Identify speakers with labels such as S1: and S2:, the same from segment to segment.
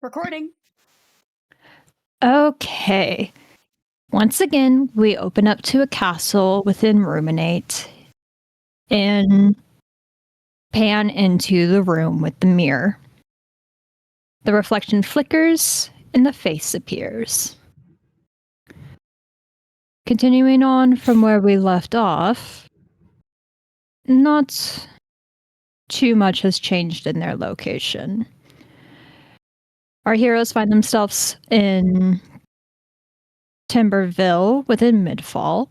S1: Recording.
S2: Okay. Once again, we open up to a castle within Ruminate and pan into the room with the mirror. The reflection flickers and the face appears. Continuing on from where we left off, not too much has changed in their location. Our heroes find themselves in Timberville within Midfall,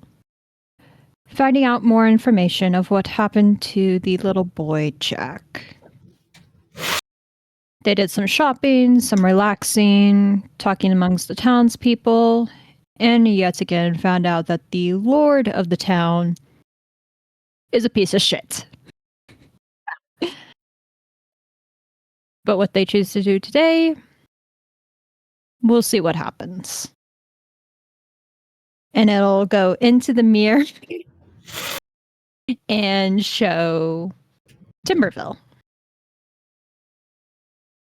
S2: finding out more information of what happened to the little boy Jack. They did some shopping, some relaxing, talking amongst the townspeople, and yet again found out that the lord of the town is a piece of shit. But what they choose to do today, we'll see what happens. And it'll go into the mirror and show Timberville.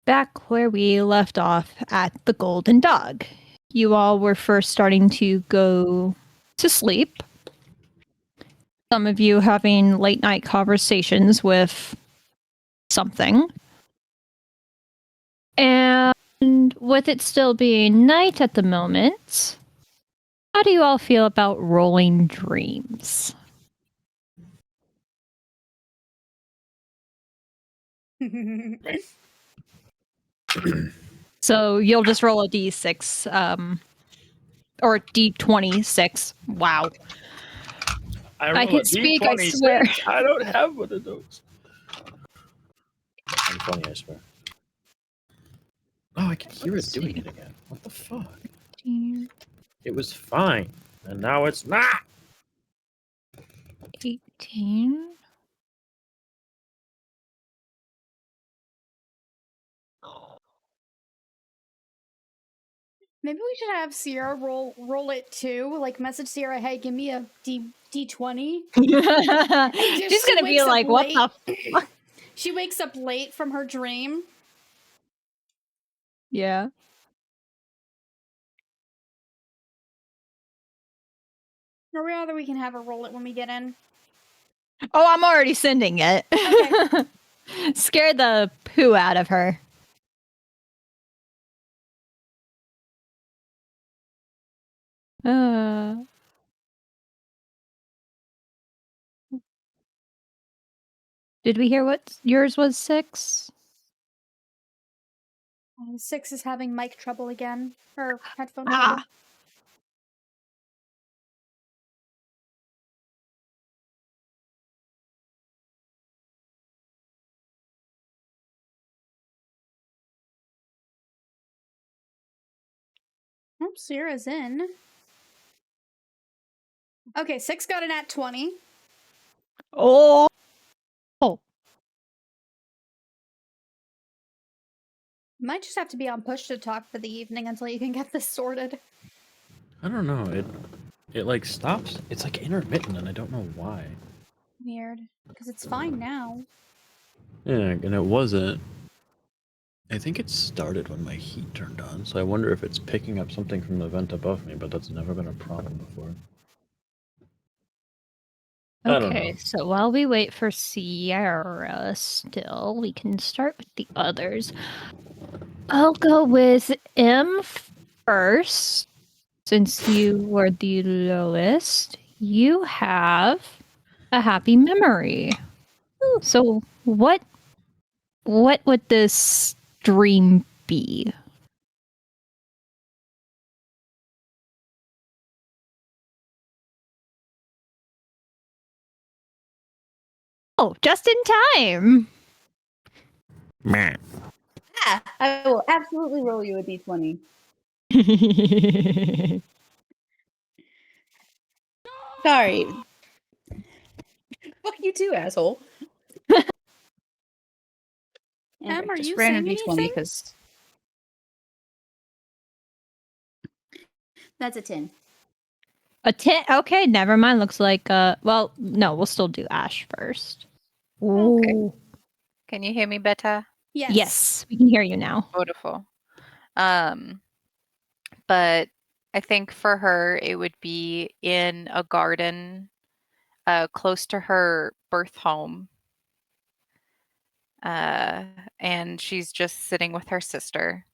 S2: Back where we left off at the Golden Dog. You all were first starting to go to sleep. Some of you having late night conversations with something. And with it still being night at the moment, how do you all feel about rolling dreams? So you'll just roll a d6, or d26. Wow. I can speak, I swear.
S3: I don't have one of those. I'm funny, I swear. Oh, I can hear it doing it again. What the fuck? It was fine, and now it's not.
S2: 18.
S1: Maybe we should have Sierra roll it too. Like message Sierra, hey, give me a D20.
S2: She's gonna be like, what the fuck?
S1: She wakes up late from her dream.
S2: Yeah.
S1: Or rather, we can have her roll it when we get in.
S2: Oh, I'm already sending it.
S1: Okay.
S2: Scared the poo out of her. Did we hear what yours was? 6?
S1: 6 is having mic trouble again. Or headphone trouble. Oh, Sierra's in. Okay, 6 got an at 20.
S2: Oh.
S1: Might just have to be on push to talk for the evening until you can get this sorted.
S3: I don't know. It like stops. It's like intermittent, and I don't know why.
S1: Weird. Because it's fine now.
S3: Yeah, and it wasn't. I think it started when my heat turned on, so I wonder if it's picking up something from the vent above me, but that's never been a problem before.
S2: Okay, so while we wait for Sierra still, we can start with the others. I'll go with M first. Since you were the lowest, you have a happy memory. So what would this dream be? Oh, just in time.
S3: Meh.
S4: Yeah, I will absolutely roll you a d20. Sorry. Fuck you too, asshole.
S1: Em, are
S4: just
S1: you
S4: random
S1: saying
S4: d20
S1: anything?
S4: because that's a 10.
S2: A 10? Okay, never mind. Looks like, well, no, we'll still do Ash first.
S5: Okay. Can you hear me better?
S1: Yes.
S2: Yes, we can hear you now.
S5: Beautiful. But I think for her, it would be in a garden close to her birth home. And she's just sitting with her sister.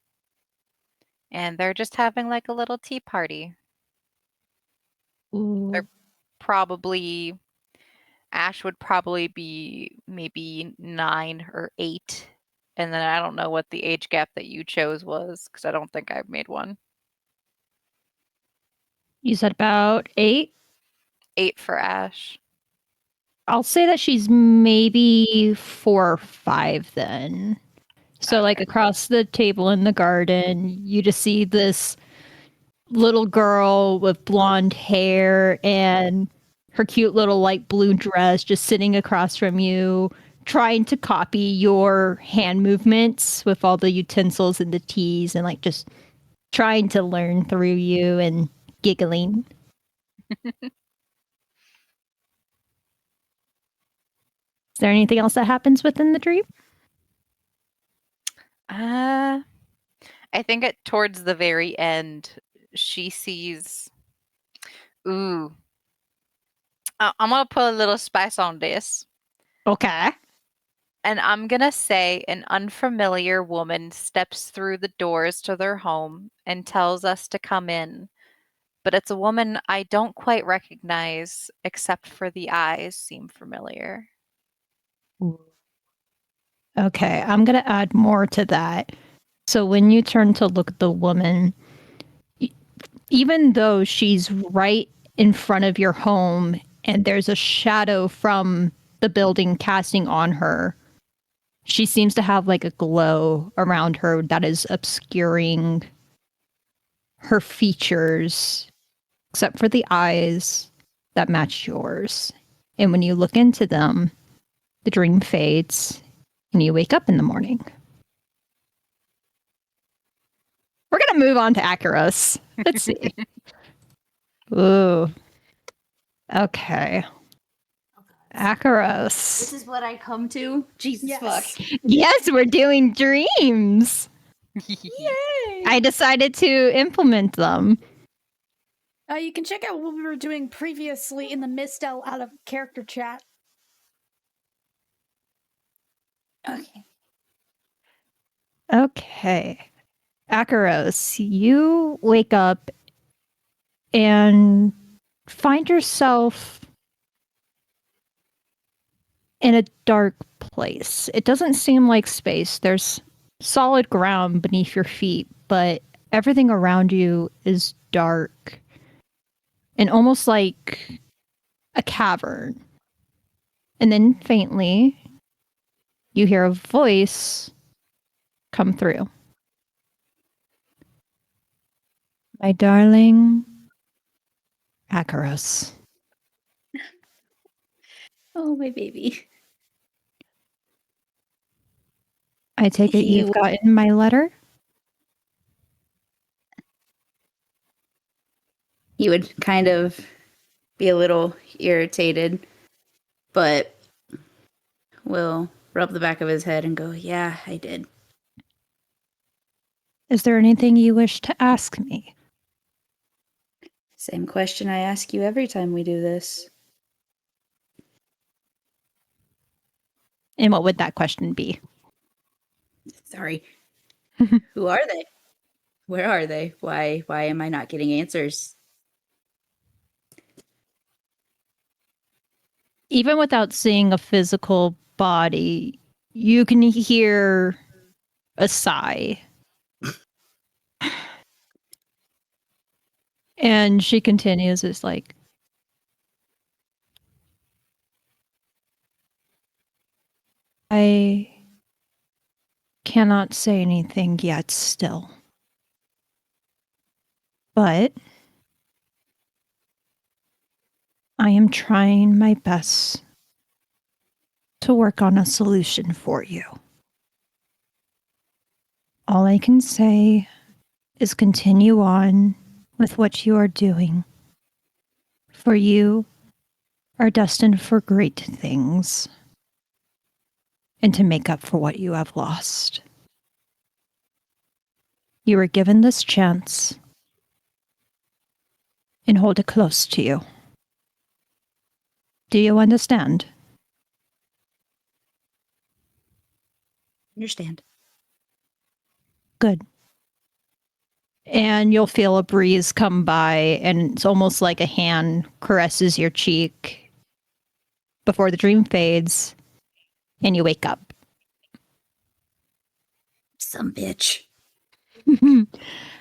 S5: And they're just having like a little tea party.
S2: Ooh.
S5: They're probably, Ash would probably be maybe 9 or 8. And then I don't know what the age gap that you chose was, because I don't think I've made one.
S2: You said about 8?
S5: 8 for Ash.
S2: I'll say that she's maybe 4 or 5 then. So, like,
S5: Okay.
S2: across the table in the garden, you just see this little girl with blonde hair and her cute little light blue dress just sitting across from you, trying to copy your hand movements with all the utensils and the teas and, like, just trying to learn through you and giggling. Is there anything else that happens within the dream?
S5: I think towards the very end, she sees. Ooh. I'm gonna put a little spice on this.
S2: Okay.
S5: And I'm gonna say an unfamiliar woman steps through the doors to their home and tells us to come in. But it's a woman I don't quite recognize, except for the eyes seem familiar.
S2: Okay, I'm going to add more to that. So when you turn to look at the woman, even though she's right in front of your home and there's a shadow from the building casting on her, she seems to have like a glow around her that is obscuring her features, except for the eyes that match yours. And when you look into them, the dream fades and you wake up in the morning. We're going to move on to Acheros. Let's see. Ooh. Okay. Acheros.
S4: This is what I come to? Jesus
S1: Yes.
S4: fuck.
S2: Yes, we're doing dreams.
S1: Yay!
S2: I decided to implement them.
S1: You can check out what we were doing previously in the Mistel out of character chat.
S4: Okay.
S2: Okay. Acheros, you wake up and find yourself in a dark place. It doesn't seem like space. There's solid ground beneath your feet, but everything around you is dark and almost like a cavern. And then faintly, you hear a voice come through. My darling Acheros.
S4: Oh, my baby.
S2: I take it you've gotten my letter?
S4: He would kind of be a little irritated, but will rub the back of his head and go, yeah, I did.
S2: Is there anything you wish to ask me?
S4: Same question I ask you every time we do this.
S2: And what would that question be?
S4: Sorry. Who are they? Where are they? Why am I not getting answers?
S2: Even without seeing a physical body, you can hear a sigh. And she continues, it's like, I cannot say anything yet still. But I am trying my best to work on a solution for you. All I can say is continue on with what you are doing. For you are destined for great things and to make up for what you have lost. You were given this chance, and hold it close to you. Do you understand?
S4: Understand.
S2: Good. And you'll feel a breeze come by, and it's almost like a hand caresses your cheek before the dream fades, and you wake up.
S4: Some bitch.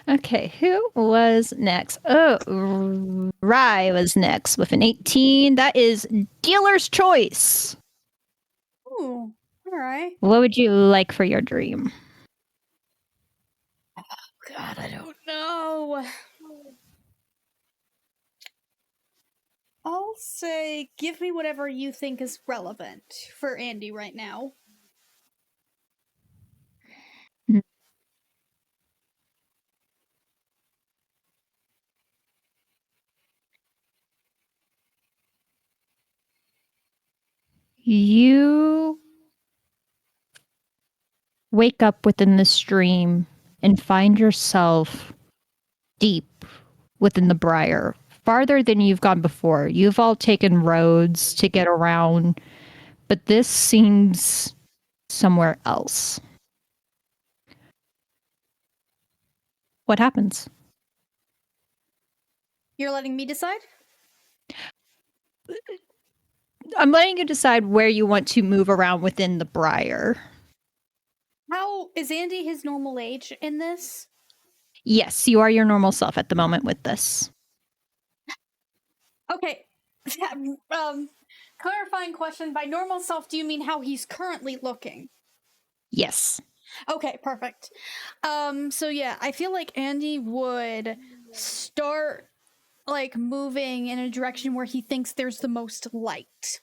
S2: Okay, who was next? Oh, Rye was next with an 18. That is dealer's choice.
S1: Ooh, all right.
S2: What would you like for your dream?
S1: God, I don't know. I'll say, give me whatever you think is relevant for Andy right now.
S2: You wake up within this dream and find yourself deep within the briar, farther than you've gone before. You've all taken roads to get around, but this seems somewhere else. What happens?
S1: You're letting me decide?
S2: I'm letting you decide where you want to move around within the briar.
S1: How is Andy his normal age in this?
S2: Yes, you are your normal self at the moment with this.
S1: Okay. Clarifying question. By normal self, do you mean how he's currently looking?
S2: Yes.
S1: Okay, perfect. So yeah, I feel like Andy would start like moving in a direction where he thinks there's the most light.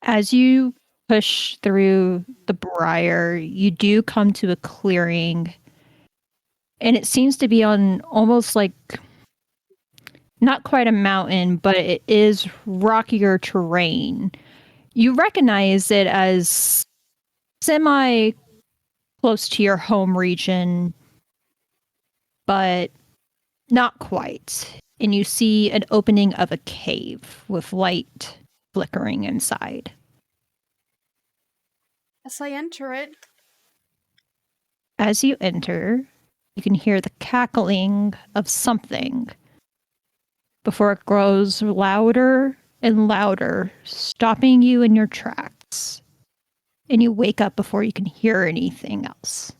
S2: As you push through the briar, you do come to a clearing, and it seems to be on almost like not quite a mountain, but it is rockier terrain. You recognize it as semi close to your home region, but not quite. And you see an opening of a cave with light flickering inside.
S1: As I enter it,
S2: As you enter, you can hear the cackling of something before it grows louder and louder, stopping you in your tracks. And you wake up before you can hear anything else.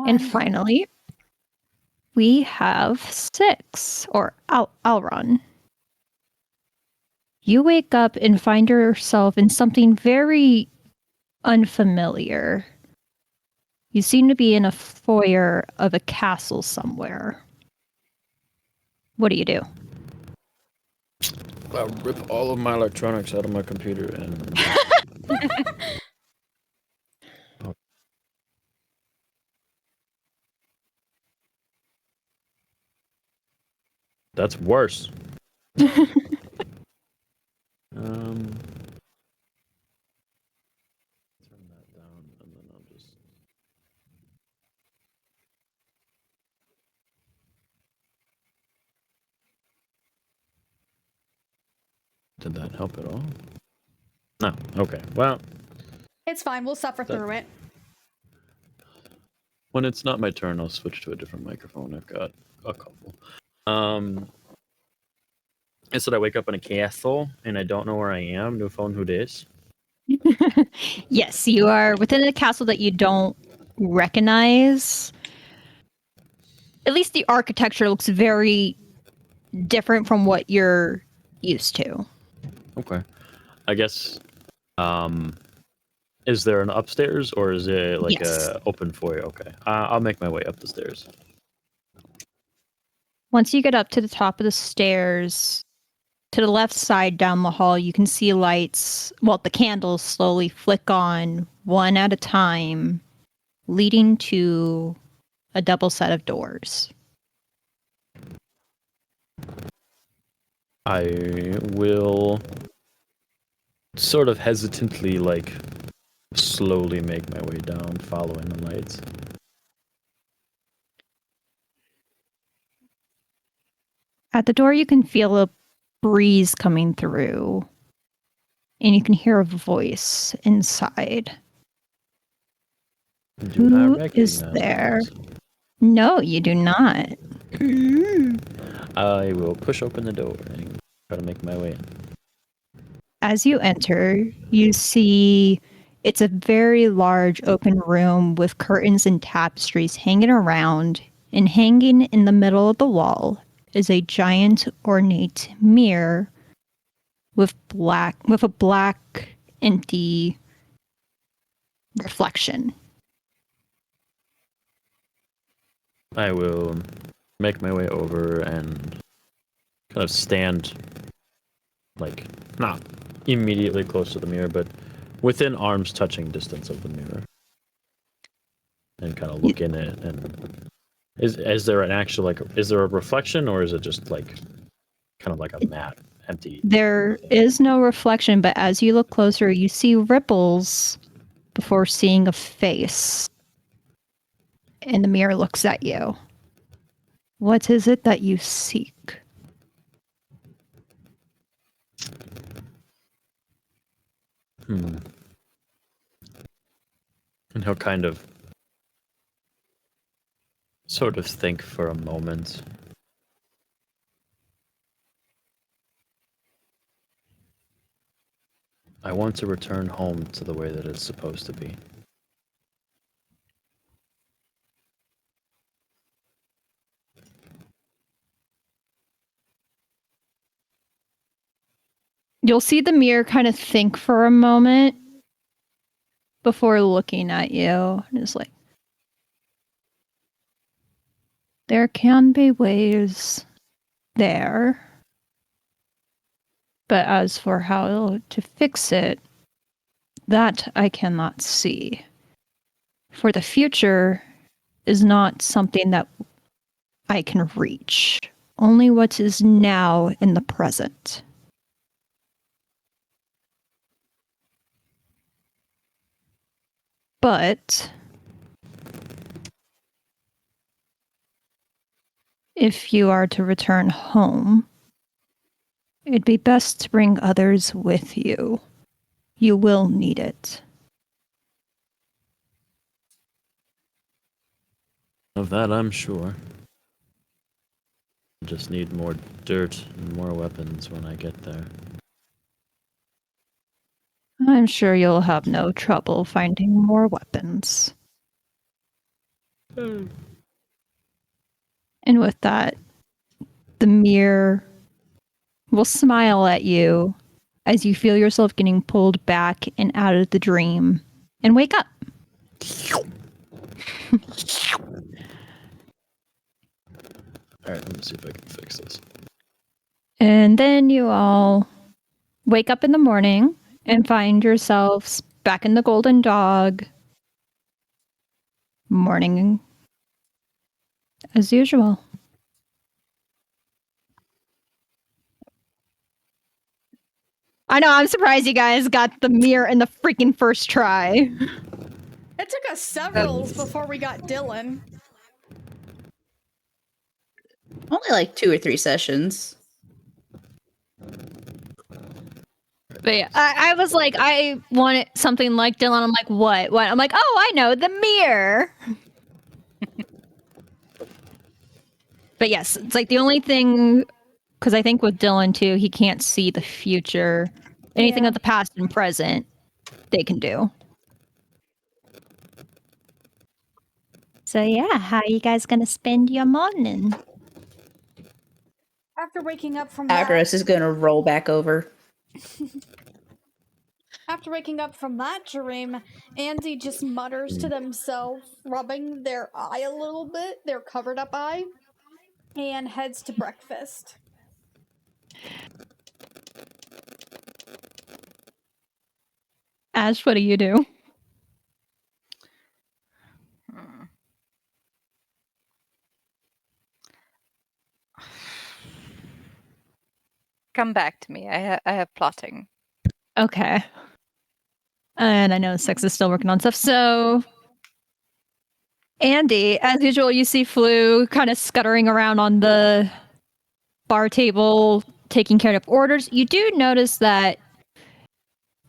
S2: And finally, we have 6, or Alron. You wake up and find yourself in something very unfamiliar. You seem to be in a foyer of a castle somewhere. What do?
S3: I'll rip all of my electronics out of my computer and. That's worse. Turn that down, and then I'll just. Did that help at all? No. Okay. Well,
S1: it's fine. We'll suffer through it.
S3: when it's not my turn, I'll switch to a different microphone. I've got a couple. I said I wake up in a castle and I don't know where I am. No phone. Who this?
S2: Yes, you are within a castle that you don't recognize. At least the architecture looks very different from what you're used to.
S3: Okay. I guess. Is there an upstairs or is it like
S2: Yes.
S3: a open foyer? Okay. I'll make my way up the stairs.
S2: Once you get up to the top of the stairs, to the left side down the hall, you can see lights. Well, the candles slowly flick on one at a time, leading to a double set of doors.
S3: I will sort of hesitantly, like, slowly make my way down, following the lights.
S2: At the door, you can feel a breeze coming through, and you can hear a voice inside.
S3: Do not
S2: Who
S3: recognize
S2: is
S3: that
S2: there?
S3: voice.
S2: No, you do not.
S3: I will push open the door and try to make my way in.
S2: As you enter, you see it's a very large open room with curtains and tapestries hanging around, and hanging in the middle of the wall is a giant ornate mirror with a black empty reflection.
S3: I will make my way over and kind of stand, like, not immediately close to the mirror, but within arm's touching distance of the mirror. And kind of look in it, and is there an actual, like, is there a reflection, or is it just, like, kind of like a matte, empty?
S2: There is no reflection, but as you look closer, you see ripples before seeing a face. And the mirror looks at you. What is it that you seek?
S3: And he'll kind of sort of think for a moment. I want to return home to the way that it's supposed to be.
S2: You'll see the mirror kind of think for a moment before looking at you. And it's like, there can be ways there. But as for how to fix it, that I cannot see. For the future is not something that I can reach, only what is now in the present. But if you are to return home, it'd be best to bring others with you. You will need it.
S3: Of that, I'm sure. Just need more dirt and more weapons when I get there.
S2: I'm sure you'll have no trouble finding more weapons. And with that, the mirror will smile at you as you feel yourself getting pulled back and out of the dream and wake up.
S3: Alright, let me see if I can fix this.
S2: And then you all wake up in the morning and find yourselves back in the Golden Dog. Morning as usual. I know, I'm surprised you guys got the mirror in the freaking first try.
S1: It took us several before we got Dylan.
S4: Only like 2 or 3 sessions.
S2: But yeah, I was like, I wanted something like Dylan. I'm like, what? What? I'm like, oh, I know, the mirror. But yes, it's like the only thing, because I think with Dylan too, he can't see the future. Anything
S1: Yeah.
S2: of the past and present, they can do. So yeah, how are you guys gonna spend your morning?
S1: After waking up from that,
S4: Acheros is gonna roll back over.
S1: after waking up from that dream, Andy just mutters to themselves, rubbing their eye a little bit, their covered up eye, and heads to breakfast.
S2: Ash, what do you do?
S5: Come back to me. I have plotting.
S2: Okay. And I know Sex is still working on stuff. So, Andy, as usual, you see Flu kind of scuttering around on the bar table, taking care of orders. You do notice that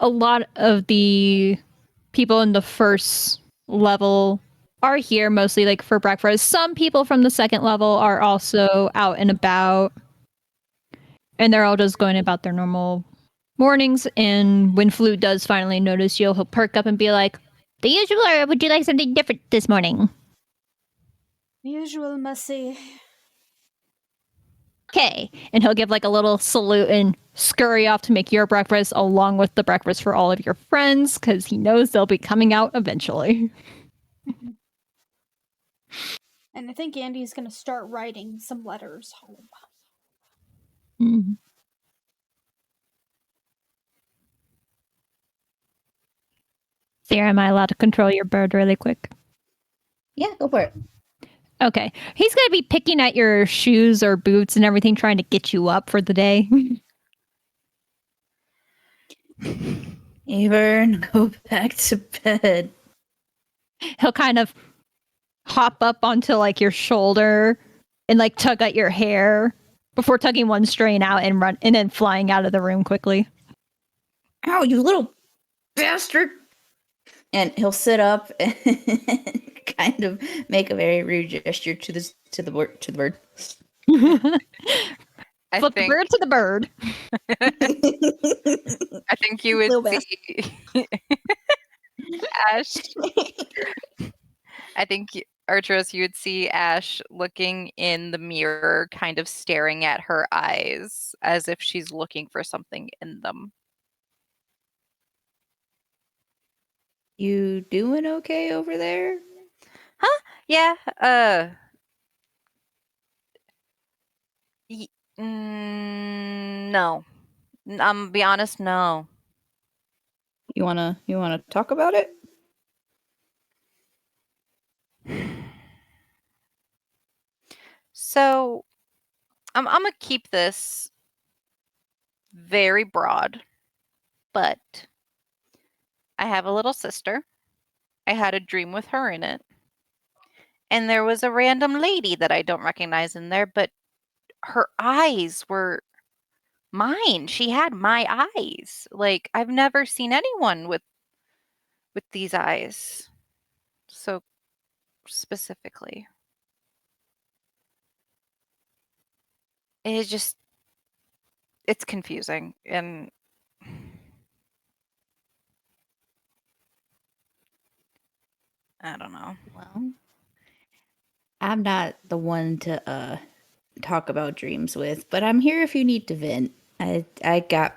S2: a lot of the people in the first level are here mostly like for breakfast. Some people from the second level are also out and about, and they're all just going about their normal mornings. And when Flu does finally notice you, he'll perk up and be like, "The usual, or would you like something different this morning?"
S1: Usual, messy.
S2: Okay. And he'll give like a little salute and scurry off to make your breakfast along with the breakfast for all of your friends because he knows they'll be coming out eventually.
S1: And I think Andy's gonna start writing some letters home.
S2: Mhm. Sarah, am I allowed to control your bird really quick?
S4: Yeah, go for it.
S2: Okay. He's going to be picking at your shoes or boots and everything, trying to get you up for the day.
S4: Avern, go back to bed.
S2: He'll kind of hop up onto like your shoulder and like tug at your hair before tugging one strain out and run and then flying out of the room quickly.
S4: Ow, you little bastard! And he'll sit up and kind of make a very rude gesture to the bird.
S5: I
S2: Flip the
S5: think
S2: bird to the bird.
S5: I think you would
S4: Little
S5: see Ash. I think Artros, you would see Ash looking in the mirror, kind of staring at her eyes as if she's looking for something in them.
S4: You doing okay over there?
S5: Yeah, no. Be honest, no.
S4: You wanna talk about it?
S5: So, I'm gonna keep this very broad, but I have a little sister. I had a dream with her in it. And there was a random lady that I don't recognize in there, but her eyes were mine. She had my eyes. Like, I've never seen anyone with these eyes so specifically. It's just it's confusing and I don't know.
S4: Well, I'm not the one to talk about dreams with, but I'm here if you need to vent. I got.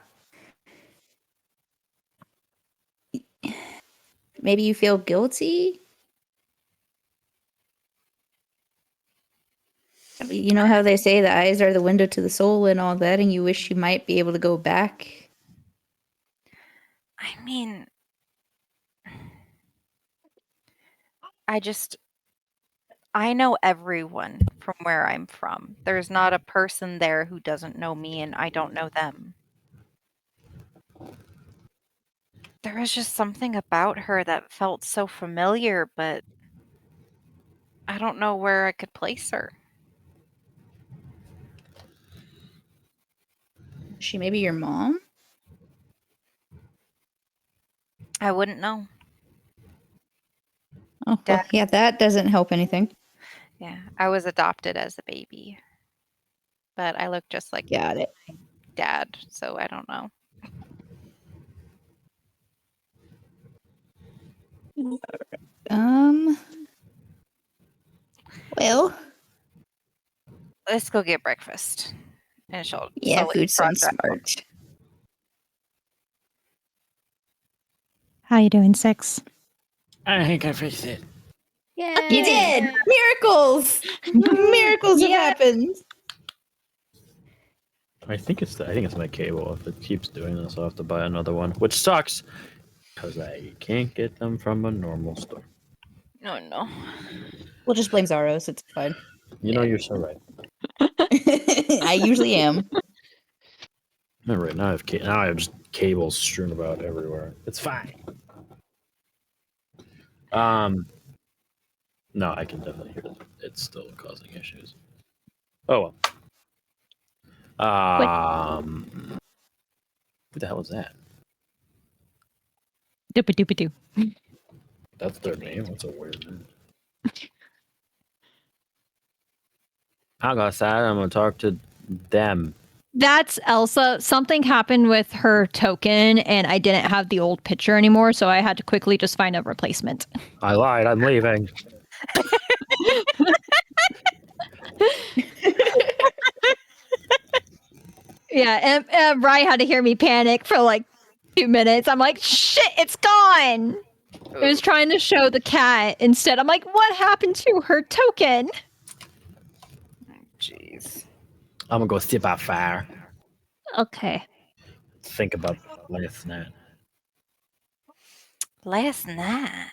S4: Maybe you feel guilty? You know how they say the eyes are the window to the soul and all that, and you wish you might be able to go back?
S5: I mean, I know everyone from where I'm from. There's not a person there who doesn't know me and I don't know them. There was just something about her that felt so familiar, but I don't know where I could place her.
S4: Is she maybe your mom?
S5: I wouldn't know.
S4: Oh, well,
S5: Dad.
S4: yeah, that doesn't help anything.
S5: Yeah, I was adopted as a baby, but I look just like
S4: Got it.
S5: Dad, so I don't know.
S4: Well,
S5: Let's go get breakfast. And she'll
S4: yeah,
S5: slowly
S4: food sounds
S5: trot around.
S4: smart.
S2: How you doing, Six?
S3: I think I fixed it.
S1: Yeah.
S4: You did! Miracles! Miracles have happened!
S3: I think it's my cable. If it keeps doing this, I'll have to buy another one, which sucks because I can't get them from a normal store.
S5: No.
S4: We'll just blame Zaros, it's fine.
S3: You know, you're so right.
S4: I usually am.
S3: All right, now I have cables strewn about everywhere. It's fine. No, I can definitely hear it. It's still causing issues. Oh well. Who the hell is that?
S2: Doopy doopy doo.
S3: That's their name. That's a weird name. I'll go outside. I'm gonna talk to them.
S2: That's Elsa. Something happened with her token, and I didn't have the old picture anymore, so I had to quickly just find a replacement.
S3: I lied. I'm leaving.
S2: Yeah, and Ryan had to hear me panic for like 2 minutes. I'm like, shit, it's gone. It was trying to show the cat. Instead, I'm like, what happened to her token?
S5: Jeez.
S3: I'm gonna go sit by fire.
S2: Okay.
S3: Think about last night.
S5: Last night.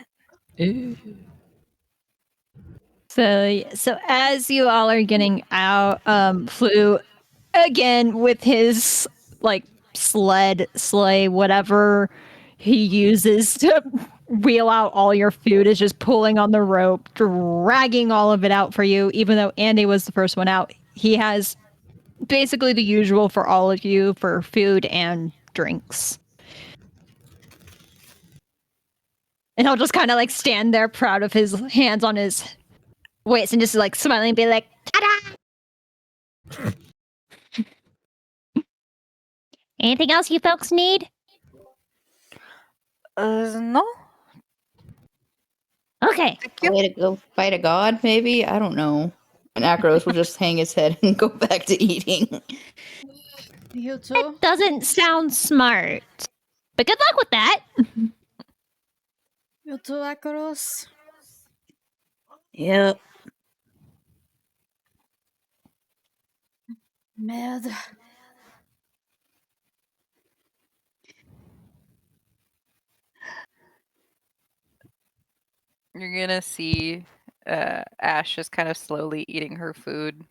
S2: So as you all are getting out, Flu again with his like sleigh, whatever he uses to wheel out all your food is just pulling on the rope, dragging all of it out for you. Even though Andy was the first one out, he has basically the usual for all of you for food and drinks. And he'll just kind of like stand there proud of his hands on his waist and just like smiling and be like, ta-da! Anything else you folks need?
S5: No.
S2: Okay.
S4: Way to go fight a god, maybe? I don't know. And Acheros will just hang his head and go back to eating.
S1: You too.
S2: That doesn't sound smart. But good luck with that.
S1: You too, Acheros.
S4: Yep.
S1: Mad.
S5: You're gonna see Ash just kind of slowly eating her food.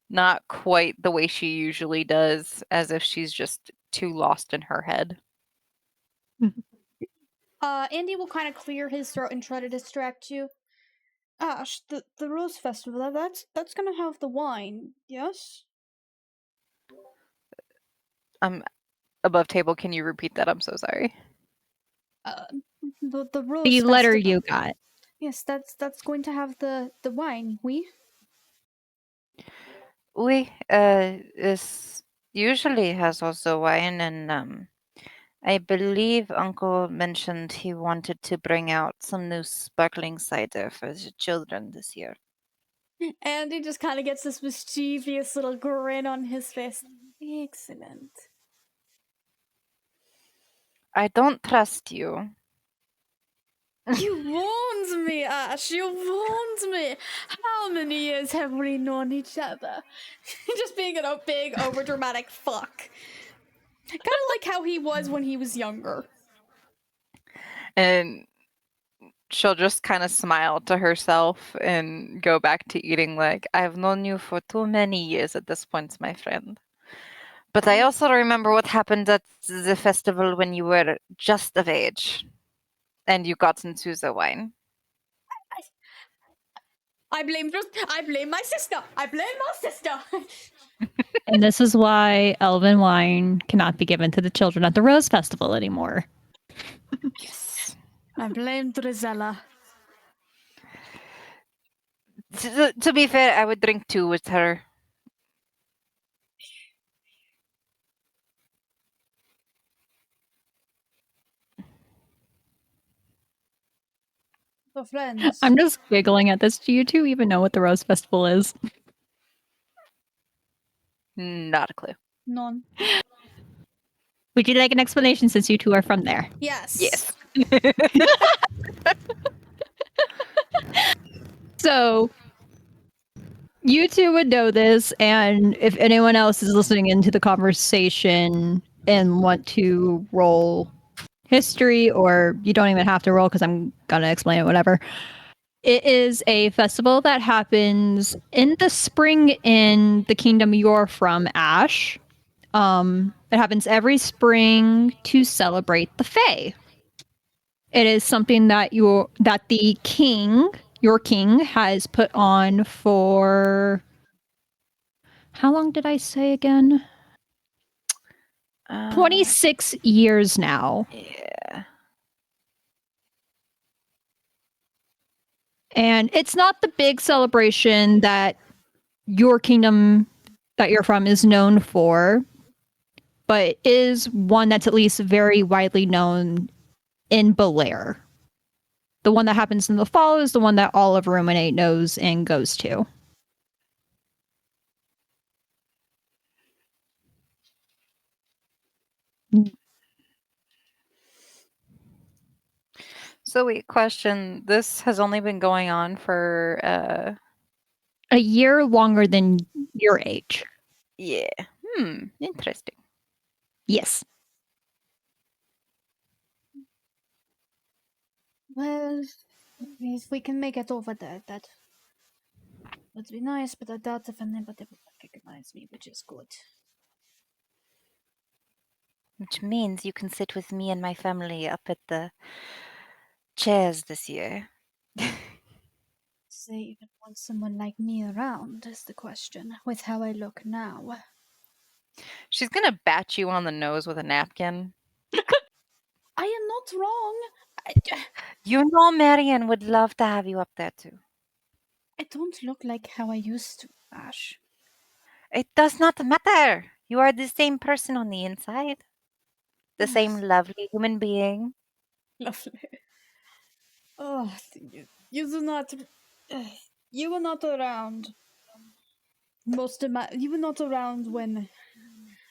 S5: Not quite the way she usually does, as if she's just too lost in her head.
S1: Andy will kind of clear his throat and try to distract you. Ash, the Rose Festival, that's gonna have the wine, yes?
S5: Above table, can you repeat that? I'm so sorry.
S1: The Rose
S2: The letter
S1: Festival.
S2: you got.
S1: Yes, that's going to have the wine, oui?
S5: Oui, this usually has also wine, and I believe Uncle mentioned he wanted to bring out some new sparkling cider for the children this year.
S1: Andy just kind of gets this mischievous little grin on his face. Excellent.
S5: I don't trust you.
S1: You warned me, Ash. You warned me. How many years have we known each other? Just being a big, overdramatic fuck. Kind of like how he was when he was younger.
S5: And she'll just kind of smile to herself and go back to eating like, I've known you for too many years at this point, my friend. But I also remember what happened at the festival when you were just of age and you got into the wine.
S1: I blame my sister. I blame my sister.
S2: And this is why elven wine cannot be given to the children at the Rose Festival anymore.
S5: Yes.
S1: I blame Drizella.
S5: To be fair, I would drink two with her.
S1: So friends.
S2: I'm just giggling at this. Do you two even know what the Rose Festival is?
S5: Not a clue.
S1: None.
S2: Would you like an explanation since you two are from there?
S1: Yes.
S5: Yes.
S2: So, you two would know this, and if anyone else is listening into the conversation and want to roll history, or you don't even have to roll because I'm going to explain it, whatever. It is a festival that happens in the spring in the kingdom you're from, Ash. It happens every spring to celebrate the Fae. It is something that your king, has put on for how long did I say again? 26 years now.
S5: Yeah.
S2: And it's not the big celebration that your kingdom that you're from is known for, but it is one that's at least very widely known in Belair. The one that happens in the fall is the one that all of Ruminate knows and goes to.
S5: So wait, question. This has only been going on for
S2: A year longer than your age.
S5: yeah. Interesting.
S2: Yes.
S1: Well, if we can make it over there, that would be nice, but I doubt if anybody will recognize me, which is good.
S5: Which means you can sit with me and my family up at the chairs this year.
S1: Say even want someone like me around is the question, with how I look now.
S5: She's gonna bat you on the nose with a napkin.
S1: I am not wrong.
S5: You know Marion would love to have you up there too.
S1: I don't look like how I used to, Ash.
S5: It does not matter. You are the same person on the inside. The same lovely human being.
S1: Lovely. Oh, you do not. You were not around. You were not around when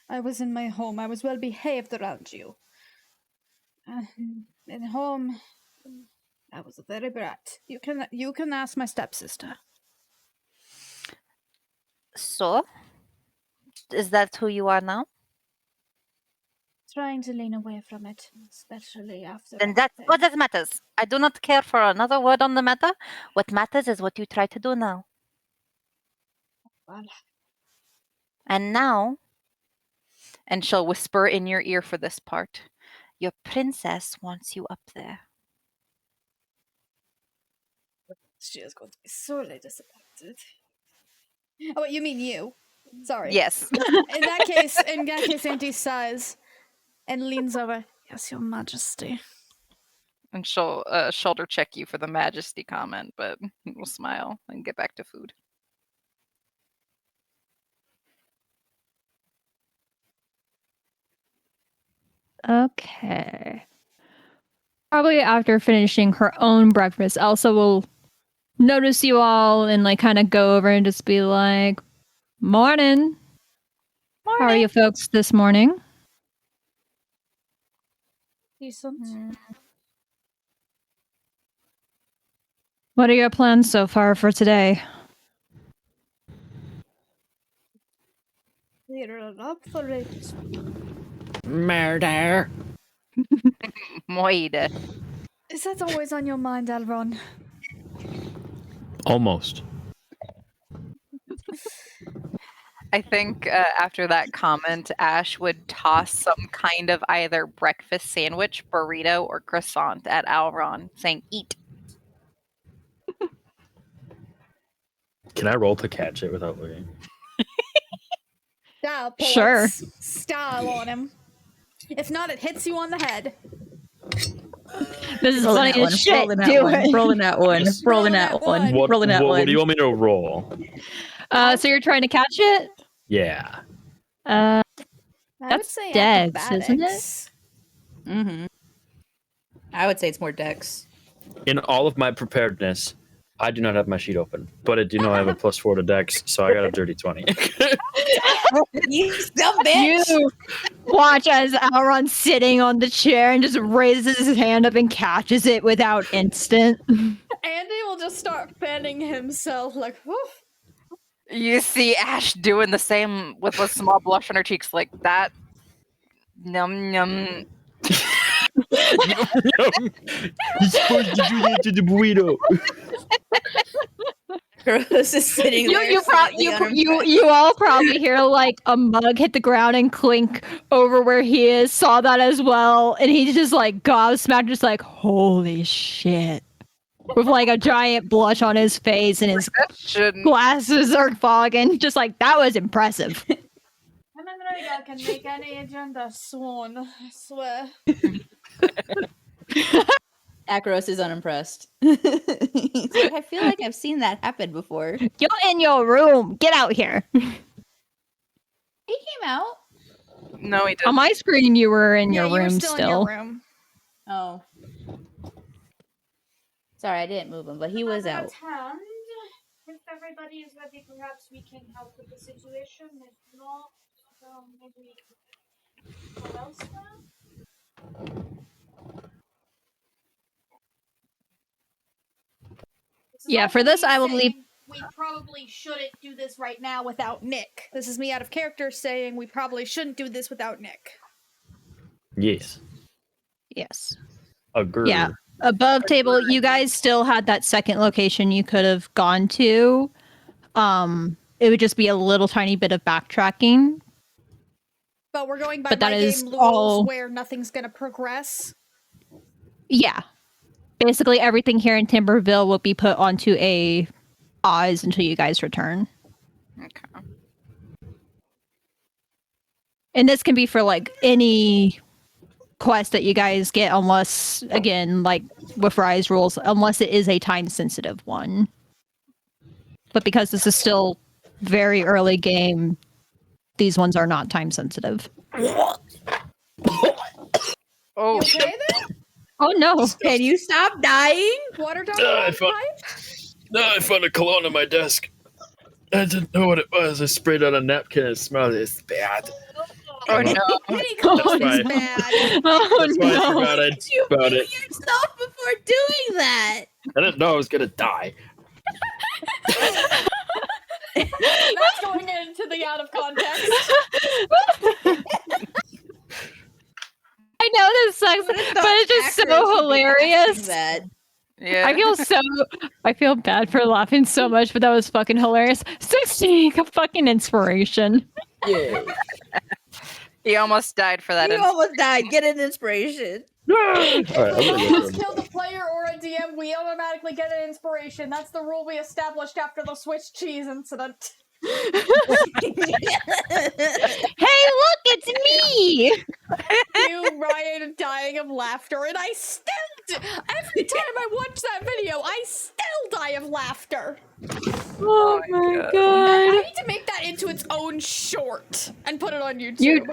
S1: I was in my home. I was well behaved around you. In home, I was a very brat. You can ask my stepsister.
S5: So, is that who you are now?
S1: Trying to lean away from it, especially after.
S5: Then that's what that matters. I do not care for another word on the matter. What matters is what you try to do now.
S1: Well,
S5: And now, and she'll whisper in your ear for this part, your princess wants you up there.
S1: she is going to be sorely disappointed. Oh, wait, you mean you? Sorry.
S5: Yes.
S1: In that case, Auntie sighs and leans over. Yes, Your Majesty.
S5: And she'll shoulder check you for the majesty comment, but we'll smile and get back to food.
S2: Okay. Probably after finishing her own breakfast, Elsa will notice you all and like kind of go over and just be like, "Morning. How are you folks this morning?"
S1: Decent.
S2: What are your plans so far for today?
S1: We're up for it.
S3: Murder.
S5: Moide.
S1: Is that always on your mind, Alron?
S3: Almost.
S5: I think after that comment, Ash would toss some kind of either breakfast sandwich, burrito, or croissant at Alron, saying, "Eat."
S3: Can I roll to catch it without looking?
S1: Style, pull
S2: Sure.
S1: style on him. If not, it hits you on the head.
S2: This is
S4: Rolling
S2: funny
S4: that one.
S2: as shit.
S4: Rolling that
S2: Do
S4: one.
S2: it.
S4: Rolling that one.
S3: Yes.
S4: Rolling that one. Rolling that
S3: what
S4: one.
S3: do you want me to roll?
S2: So you're trying to catch it?
S3: Yeah.
S1: I would
S2: That's
S1: say
S2: dex, isn't it?
S1: acrobatics.
S4: Mm-hmm. I would say it's more dex.
S3: In all of my preparedness, I do not have my sheet open, but I do know I have a +4 to dex, so I got a dirty 20.
S4: You dumb bitch.
S2: You watch as Alron's sitting on the chair and just raises his hand up and catches it without instant.
S1: Andy will just start fanning himself like, woof.
S5: You see Ash doing the same with a small blush on her cheeks, like that. Num num.
S3: He's supposed to do that to the burrito.
S4: Acheros is sitting there.
S2: You all probably hear like a mug hit the ground and clink over where he is. Saw that as well, and he's just like gobsmacked, just like holy shit, with like a giant blush on his face and his
S5: That shouldn't.
S2: glasses are fogging. Just like that was impressive.
S1: Rhegar can make any agenda swoon, I swear.
S4: Acheros is unimpressed. He's like, I feel like I've seen that happen before.
S2: You're in your room. Get out here.
S4: He came out.
S5: No, he
S2: On
S5: didn't.
S2: my screen, you were in your
S1: you were
S2: room
S1: still.
S2: still.
S1: In your room.
S4: Oh. Sorry, I didn't move him, but he was out.
S1: If everybody is ready, perhaps we can help with the situation. If not, maybe what else now?
S2: Yeah, for this, I will leave.
S1: We probably shouldn't do this right now without Nick. This is me out of character saying we probably shouldn't do this without Nick.
S3: Yes.
S2: Yes.
S3: Agree.
S2: Yeah. Above table, you guys still had that second location you could have gone to. It would just be a little tiny bit of backtracking.
S1: But we're going by
S2: But that
S1: my
S2: is
S1: game rules
S2: all-
S1: where nothing's gonna progress.
S2: Yeah. Basically, everything here in Timberville will be put onto a pause until you guys return.
S5: Okay.
S2: And this can be for like any quest that you guys get, unless, again, like with Rise rules, unless it is a time sensitive one. But because this is still very early game, these ones are not time sensitive.
S5: Oh,
S1: You okay there?
S2: Oh no!
S4: Can you stop dying?
S1: Water down
S3: I
S1: the
S3: found-
S1: pipe?
S3: No, I found a cologne on my desk. I didn't know what it was. I sprayed on a napkin and it smelled. It's bad.
S5: oh no.
S1: Any cologne
S3: That's
S1: is
S3: why-
S1: bad.
S2: Oh
S3: That's why I
S2: no!
S3: forgot about it.
S4: Yourself before doing that.
S3: I didn't know I was gonna die.
S1: That's going into the out of context.
S2: I know this sucks, but it's just so hilarious.
S4: That.
S5: Yeah.
S2: I feel bad for laughing so much, but that was fucking hilarious. 16, a fucking inspiration.
S3: Yeah.
S5: He almost died for that.
S4: You almost died. Get an inspiration.
S1: If
S3: Alright, I'm
S1: the
S3: gonna
S1: players
S3: go.
S1: kill the player or a DM, we automatically get an inspiration. That's the rule we established after the Swiss cheese incident.
S2: Hey, look, it's me!
S1: You, Ryan, dying of laughter, and I still every time I watch that video, I still die of laughter.
S2: Oh my
S5: God.
S2: god.
S1: I need to make that into its own short and put it on YouTube.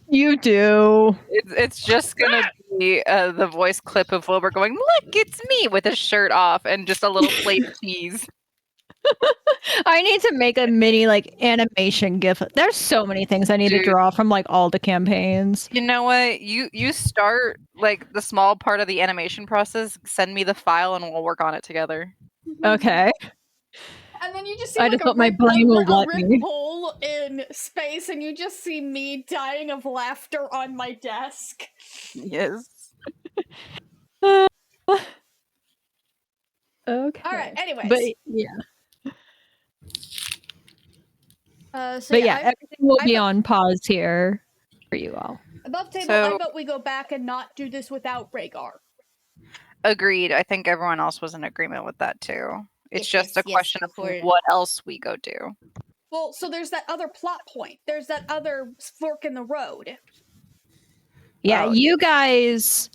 S2: You do.
S5: It's just gonna be the voice clip of Wilbur going, "Look, it's me," with his shirt off and just a little plate of cheese.
S2: I need to make a mini like animation gif. There's so many things I need to
S5: Dude.
S2: draw from like all the campaigns.
S5: You know what? You start like the small part of the animation process. Send me the file and we'll work on it together.
S2: Okay.
S1: And then you just see
S2: I
S1: like
S2: just
S1: a
S2: hope my
S1: rip,
S2: brain will
S1: a
S2: let
S1: rip
S2: me.
S1: hole in space, and you just see me dying of laughter on my desk.
S5: Yes.
S2: Okay.
S1: All right. Anyways,
S2: But yeah.
S1: so
S2: But yeah,
S1: I-
S2: everything will be
S1: I-
S2: on pause here for you all.
S1: above table,
S5: So-
S1: I vote we go back and not do this without Rhegar.
S5: Agreed. I think everyone else was in agreement with that too. It's
S4: Yes,
S5: just
S4: yes,
S5: a
S4: yes,
S5: question of
S4: before-
S5: what else we go do.
S1: Well, so there's that other plot point. There's that other fork in the road.
S2: Yeah,
S5: Oh,
S2: you guys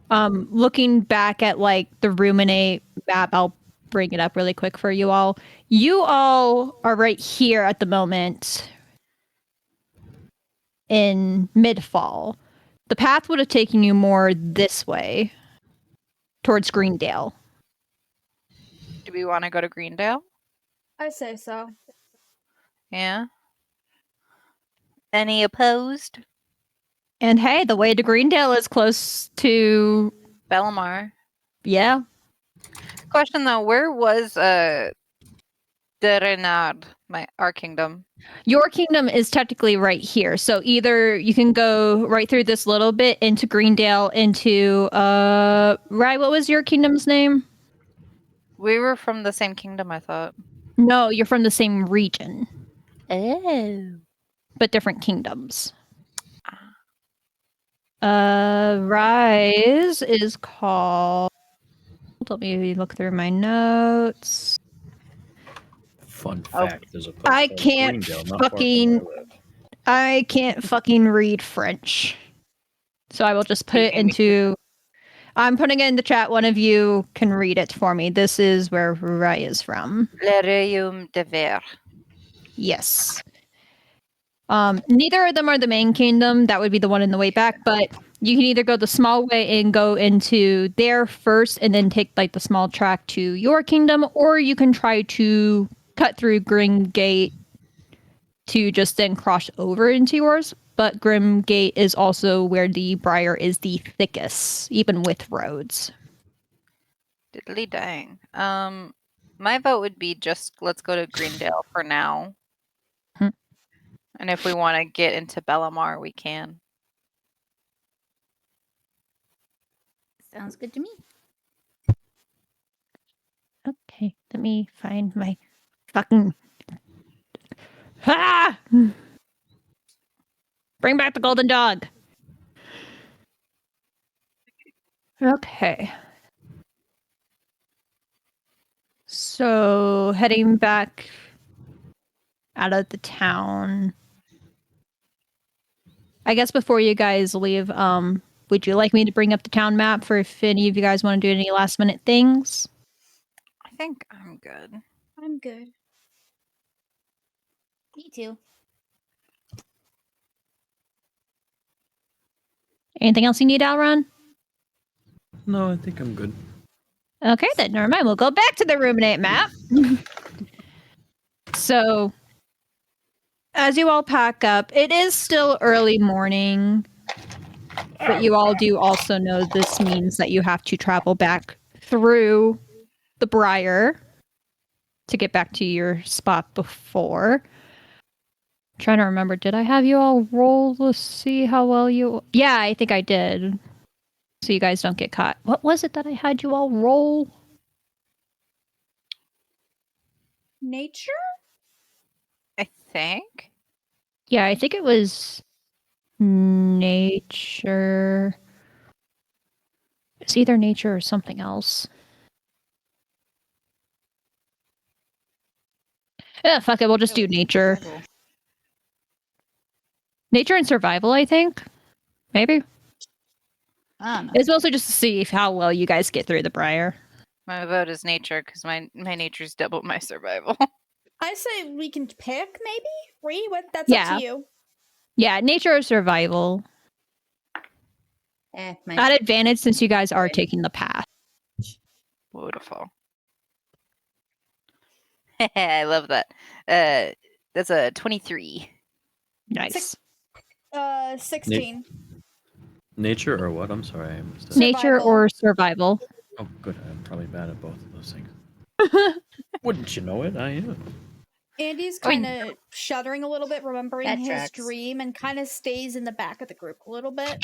S2: looking back at like the Ruminate map, I'll bring it up really quick for you all. You all are right here at the moment in mid-fall. The path would have taken you more this way towards Greendale.
S5: Do we want to go to Greendale?
S1: I say so.
S5: Yeah. Any opposed?
S2: And hey, the way to Greendale is close to,
S5: Bellamar.
S2: yeah.
S5: Question though, where was the Renard, our kingdom?
S2: Your kingdom is technically right here. So either you can go right through this little bit into Greendale into Rye, what was your kingdom's name?
S5: We were from the same kingdom, I thought.
S2: No, you're from the same region,
S5: Oh.
S2: but different kingdoms. Rise is called. Let me look through my notes.
S3: Fun
S5: Oh.
S3: fact: there's a place
S2: I
S3: called
S2: can't
S3: Greendale, not far from
S2: fucking-
S3: where I live.
S2: I can't fucking read French. So I will just put it into. I'm putting it in the chat. One of you can read it for me. This is where Rai is from.
S5: Le Royaume de Ver.
S2: Yes. Neither of them are the main kingdom. That would be the one in the way back. But you can either go the small way and go into there first, and then take like the small track to your kingdom, or you can try to cut through Grim Gate to just then cross over into yours. But Grim Gate is also where the briar is the thickest, even with roads.
S5: Diddly dang. My vote would be just let's go to Greendale for now.
S2: Hmm.
S5: And if we want to get into Bellamar, we can.
S4: Sounds good to me.
S2: Okay, let me find my fucking. Ah! Bring back the golden dog. Okay. So heading back out of the town. I guess before you guys leave, would you like me to bring up the town map for if any of you guys want to do any last minute things?
S5: I think I'm good.
S1: I'm good.
S4: Me too.
S2: Anything else you need, Alron?
S3: No, I think I'm good.
S2: Okay, then never mind. We'll go back to the Ruminate map. So, as you all pack up, it is still early morning, but you all do also know this means that you have to travel back through the Briar to get back to your spot before. Trying to remember, did I have you all roll to see how well you... Yeah, I think I did. So you guys don't get caught. What was it that I had you all roll?
S1: Nature?
S5: I think.
S2: Yeah, I think it was nature. It's either nature or something else. Yeah, fuck it, we'll just do nature. Nature and survival, I think. Maybe.
S4: I don't know.
S2: It's mostly just to see how well you guys get through the Briar.
S5: My vote is nature because my nature's double my survival.
S1: I say we can pick, maybe? Ree, what? That's
S2: Yeah.
S1: up to you.
S2: Yeah, nature or survival.
S4: My
S2: At advantage since you guys are taking the path.
S5: Beautiful. I love that. That's a 23.
S2: Nice.
S1: 16.
S3: Nature or what? I'm sorry, I missed it.
S2: Nature
S1: Survival.
S2: or survival.
S3: Oh, good. I'm probably bad at both of those things. Wouldn't you know it? I am.
S1: Andy's
S5: I mean-
S1: kind of shuddering a little bit, remembering
S4: That
S1: his
S4: tracks.
S1: dream, and kind of stays in the back of the group a little bit.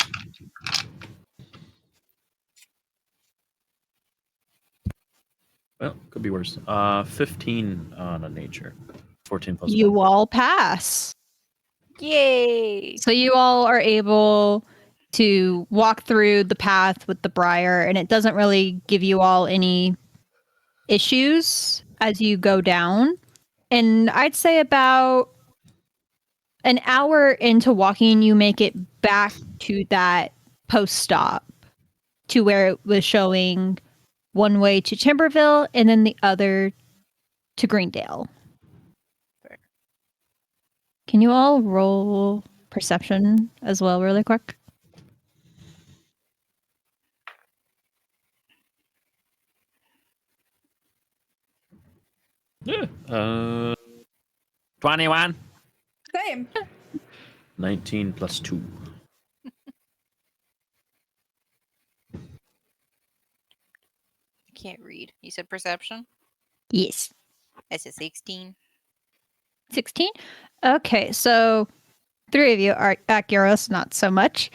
S3: Well, could be worse. 15 on a nature. 14 plus
S2: You
S3: 1.
S2: all pass.
S5: Yay!
S2: So you all are able to walk through the path with the Briar, and it doesn't really give you all any issues as you go down. And I'd say about an hour into walking, you make it back to that post stop to where it was showing one way to Timberville and then the other to Greendale.
S5: Fair.
S2: Can you all roll perception as well, really quick?
S3: Yeah. 21.
S1: Same.
S3: 19 plus 2.
S5: I can't read. You said perception?
S2: Yes.
S5: I said 16.
S2: 16? Okay, so 3 of you are Acheros, not so much.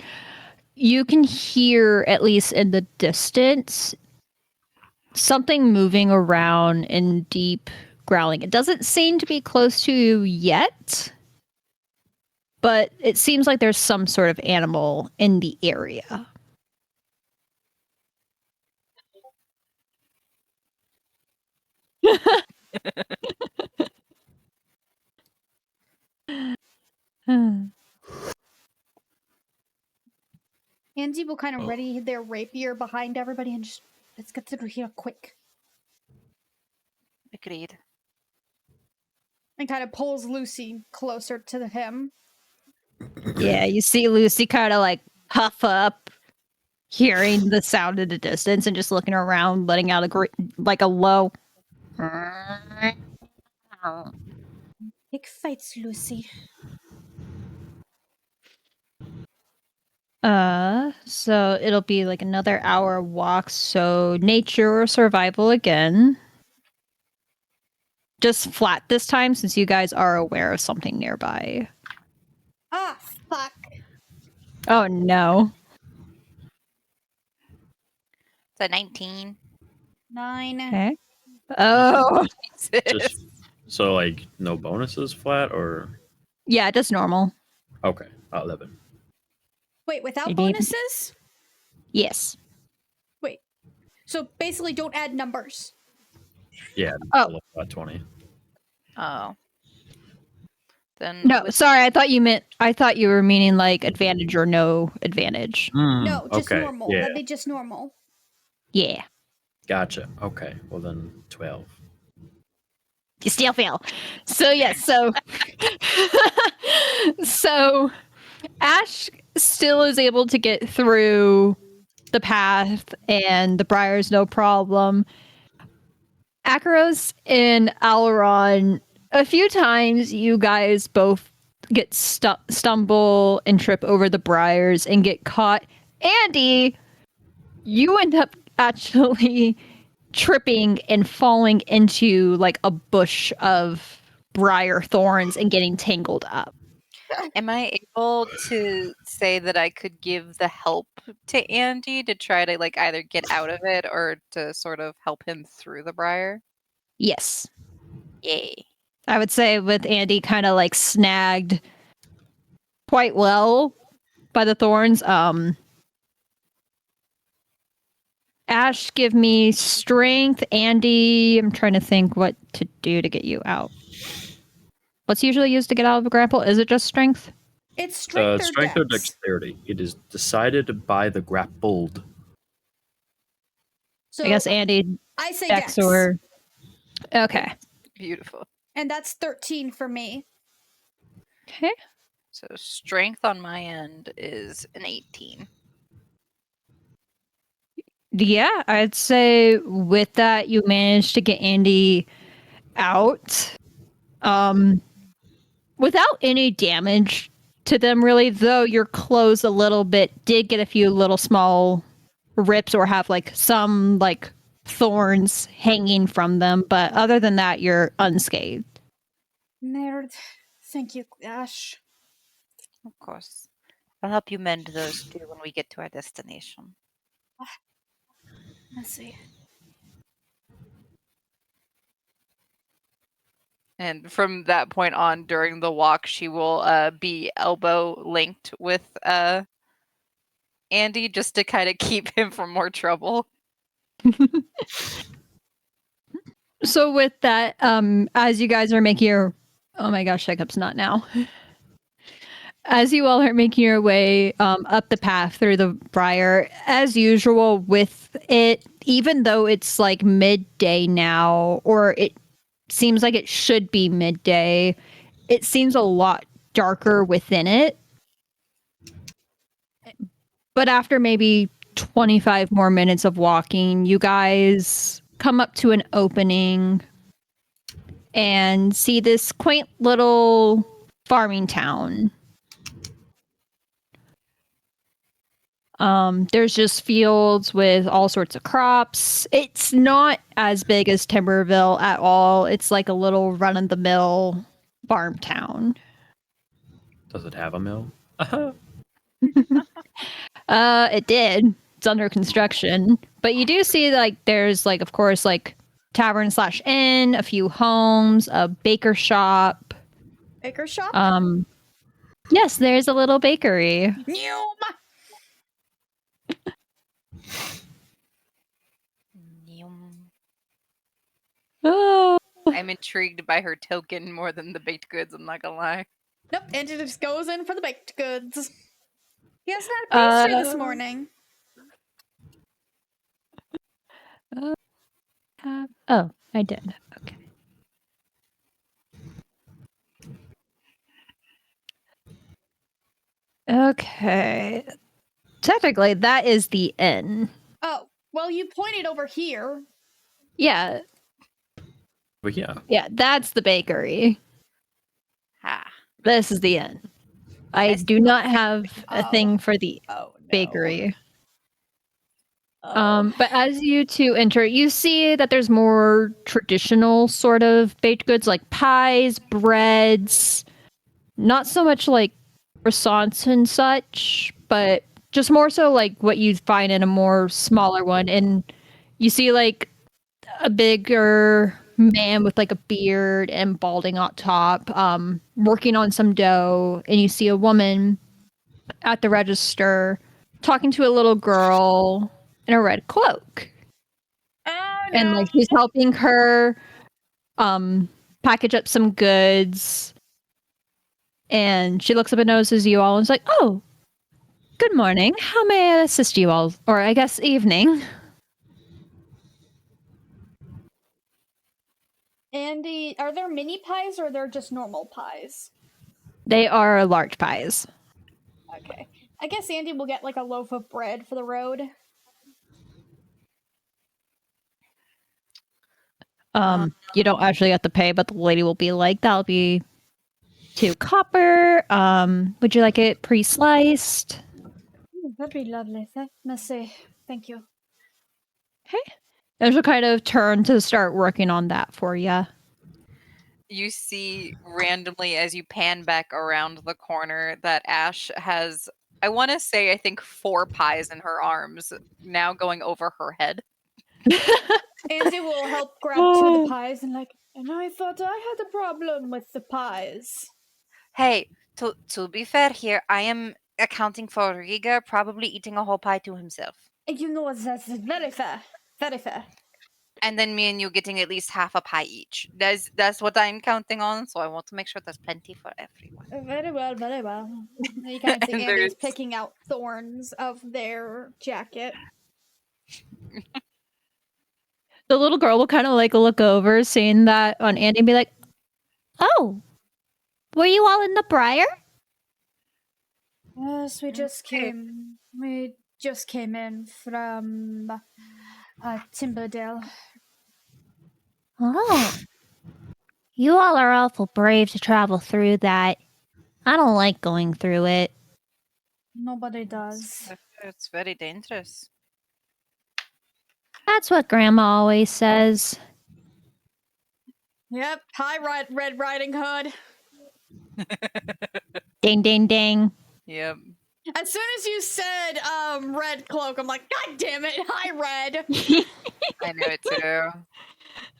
S2: You can hear, at least in the distance, something moving around in deep growling. It doesn't seem to be close to you yet, but it seems like there's some sort of animal in the area.
S1: Andy will kind of ready their rapier behind everybody and just, let's get through here quick.
S5: Agreed.
S1: And kind of pulls Lucy closer to him.
S2: Yeah, you see Lucy kind of like puff up, hearing the sound in the distance and just looking around, letting out a low.
S1: Big fights, Lucy.
S2: So it'll be like another hour walk, so nature or survival again. Just flat this time since you guys are aware of something nearby.
S1: Ah, fuck.
S2: Oh no.
S5: It's a 19.
S1: 9.
S2: Okay. Oh.
S3: Just so like no bonuses flat or
S2: Yeah, just normal.
S3: okay, 11.
S1: Wait, without
S2: Maybe-
S1: bonuses?
S2: Yes.
S1: Wait. So basically don't add numbers.
S3: Yeah,
S2: Oh.
S3: flat 20.
S5: Oh. Then
S2: No,
S5: with-
S2: sorry, I thought you were meaning like advantage or no advantage.
S1: No, just
S3: okay,
S1: normal.
S3: Yeah,
S1: That'd be just normal.
S2: Yeah.
S3: gotcha. Okay, well then 12.
S2: You still fail. So yes, so so Ash still is able to get through the path and the briars no problem. Acheros and Alron, a few times you guys both get stumble and trip over the briars and get caught. Andy, you end up actually tripping and falling into like a bush of briar thorns and getting tangled up.
S5: Am I able to say that I could give the help to Andy to try to like either get out of it or to sort of help him through the briar?
S2: Yes.
S5: Yay.
S2: I would say with Andy kind of like snagged quite well by the thorns. Ash, give me strength. Andy, I'm trying to think what to do to get you out. What's usually used to get out of a grapple? Is it just strength?
S1: It's strength or
S3: Strength or
S1: dex.
S3: dexterity. It is decided by the grappled.
S1: So
S2: I guess Andy,
S1: I say
S2: dex
S1: dex.
S2: or... Okay.
S5: Beautiful.
S1: And that's 13 for me.
S2: Okay.
S5: So strength on my end is an 18.
S2: Yeah, I'd say with that, you managed to get Andy out. Without any damage to them, really, though your clothes a little bit did get a few little small rips or have like some like thorns hanging from them. But other than that, you're unscathed.
S1: Nerd. Thank you, Ash.
S5: Of course. I'll help you mend those too when we get to our destination.
S1: Let's see.
S5: And from that point on, during the walk, she will be elbow linked with Andy just to kind of keep him from more trouble.
S2: So with that, as you guys are making your... Oh my gosh, Hiccup's not now. As you all are making your way up the path through the briar, as usual with it, even though it's like midday now, or it seems like it should be midday, it seems a lot darker within it. But after maybe 25 more minutes of walking, you guys come up to an opening and see this quaint little farming town. There's just fields with all sorts of crops. It's not as big as Timberville at all. It's like a little run-of-the-mill farm town.
S3: Does it have a mill?
S2: It did. It's under construction. But you do see like there's like of course like tavern/inn, a few homes, a baker shop.
S1: Baker shop?
S2: Yes, there's a little bakery.
S1: Noom.
S2: Oh.
S5: I'm intrigued by her token more than the baked goods, I'm not gonna lie.
S1: Nope, and it just goes in for the baked goods. He hasn't had pastry this morning.
S2: Oh, I did. Okay. Okay. Technically, that is the inn.
S1: Oh, well, you pointed over here.
S2: Yeah,
S3: But yeah,
S2: yeah, that's the bakery.
S5: Ha.
S2: This is the inn. I
S5: I
S2: do not have a
S1: Oh.
S2: thing for the
S1: Oh, no.
S2: bakery.
S1: Oh.
S2: But as you two enter, you see that there's more traditional sort of baked goods like pies, breads, not so much like croissants and such, but just more so like what you'd find in a more smaller one. And you see like a bigger man with like a beard and balding on top, working on some dough, and you see a woman at the register talking to a little girl in a red cloak.
S1: Oh, no.
S2: And like she's helping her package up some goods. And she looks up and notices you all and is like, "Oh, good morning. How may I assist you all?" Or I guess evening.
S1: Andy, are there mini pies or they're just normal pies?
S2: They are large pies.
S1: Okay. I guess Andy will get like a loaf of bread for the road.
S2: You don't actually have to pay, but the lady will be like, "That'll be 2 copper. Would you like it pre-sliced?"
S1: That'd be lovely. Merci. Thank you.
S2: And she'll kind of turn to start working on that for you.
S5: You see randomly as you pan back around the corner that Ash has, I want to say, I think 4 pies in her arms, now going over her head.
S1: Andy will help grab 2 of the pies and and I thought I had a problem with the pies.
S5: Hey, to be fair here, I am accounting for Rhegar probably eating a whole pie to himself.
S1: You know, that's very fair. Very fair.
S5: And then me and you getting at least half a pie each. That's what I'm counting on, so I want to make sure there's plenty for everyone.
S1: Very well, very well. You kind of see
S5: And
S1: Andy's
S5: there's-
S1: picking out thorns of their jacket.
S2: The little girl will kind of like look over, seeing that on Andy, and be like, "Oh, were you all in the briar?"
S1: Yes, we just came. We just came in from Timberdale.
S2: Oh. You all are awful brave to travel through that. I don't like going through it.
S1: Nobody does.
S5: It's very dangerous.
S2: That's what Grandma always says.
S1: Yep. Hi, Red Riding Hood.
S2: Ding, ding, ding.
S5: Yep.
S1: As soon as you said Red Cloak, I'm like, God damn it! Hi, Red.
S5: I knew it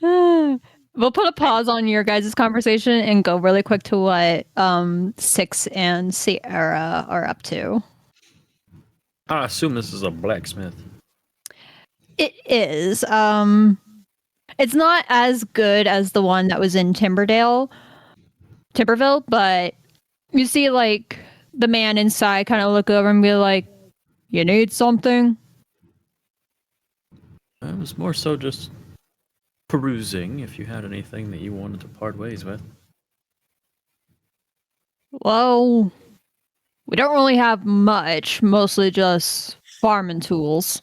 S5: too.
S2: We'll put a pause on your guys' conversation and go really quick to what Six and Sierra are up to.
S3: I assume this is a blacksmith.
S2: It is. It's not as good as the one that was in Timberville, but you see like the man inside kind of look over and be like, "You need something?"
S3: It was more so just perusing if you had anything that you wanted to part ways with.
S2: Well, we don't really have much, mostly just farming tools.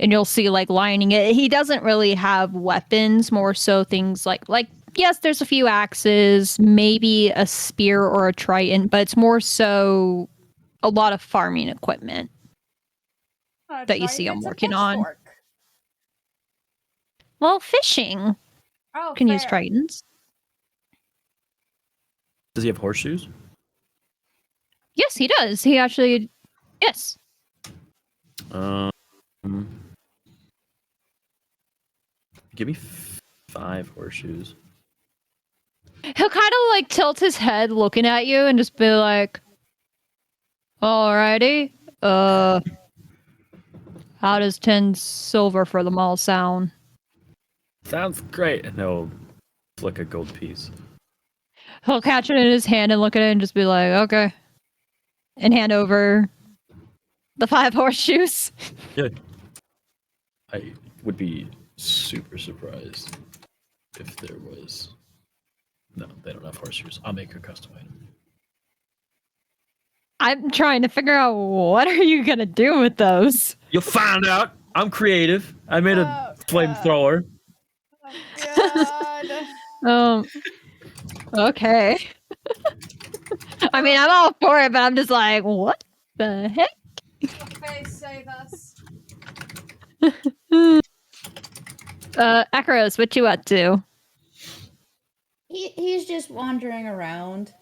S2: And you'll see like lining it. He doesn't really have weapons, more so things like yes, there's a few axes, maybe a spear or a trident, but it's more so a lot of farming equipment that you see him working on. Well, fishing
S1: Oh,
S2: can use
S1: fair.
S2: tridents.
S3: Does he have horseshoes?
S2: Yes, he does. He actually, yes.
S3: Give me 5 horseshoes.
S2: He'll kind of like tilt his head looking at you and just be like, alrighty. How does 10 silver for them all sound?
S3: Sounds great. And he'll flick a gold piece.
S2: He'll catch it in his hand and look at it and just be like, okay. And hand over the 5 horseshoes.
S3: Yeah. I would be super surprised if there was. No, they don't have horseshoes. I'll make a custom item.
S2: I'm trying to figure out what are you gonna do with those?
S3: You'll find out. I'm creative. I made a flamethrower.
S1: God.
S2: Okay. I mean, I'm all for it, but I'm just like, what the heck?
S1: Face, save us.
S2: Acheros, what you up to?
S4: He's just wandering around.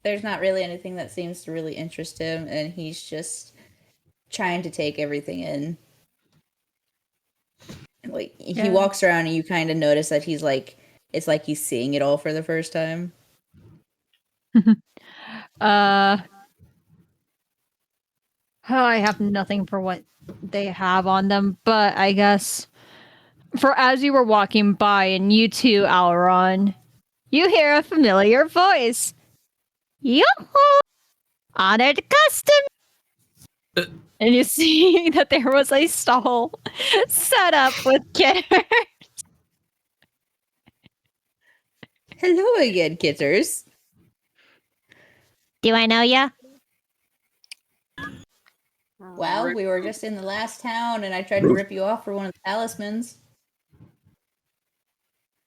S4: There's not really anything that seems to really interest him, and he's just trying to take everything in. Like he walks around, and you kind of notice that he's like, it's like he's seeing it all for the first time.
S2: I have nothing for what they have on them, but I guess for as you were walking by, and you too, Alron, you hear a familiar voice. Yoo-hoo! Honored custom! And you see that there was a stall set up with kitters.
S4: Hello again, kitters.
S2: Do I know ya?
S4: Well, we were just in the last town, and I tried to rip you off for one of the talismans.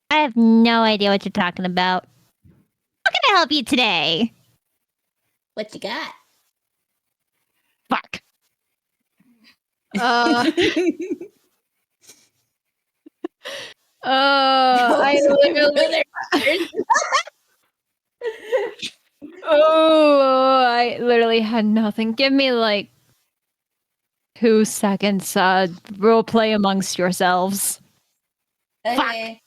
S2: I have no idea what you're talking about. How can I help you today?
S4: What you got?
S2: Fuck. I literally... I literally had nothing. Give me like 2 seconds. Role play amongst yourselves.
S4: Okay.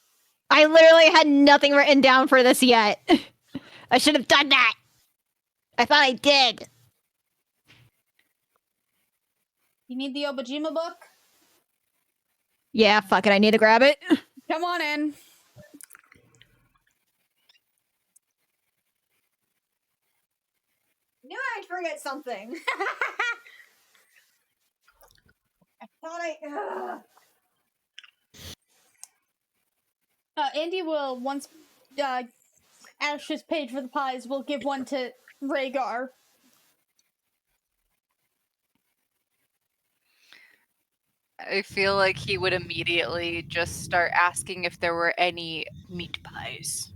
S2: I literally had nothing written down for this yet. I should have done that. I thought I did.
S1: You need the Obajima book?
S2: Yeah, fuck it. I need to grab it.
S1: Come on in. Knew I'd forget something. I thought Andy will, once Ash's paid for the pies, will give one to Rhegar.
S5: I feel like he would immediately just start asking if there were any meat pies.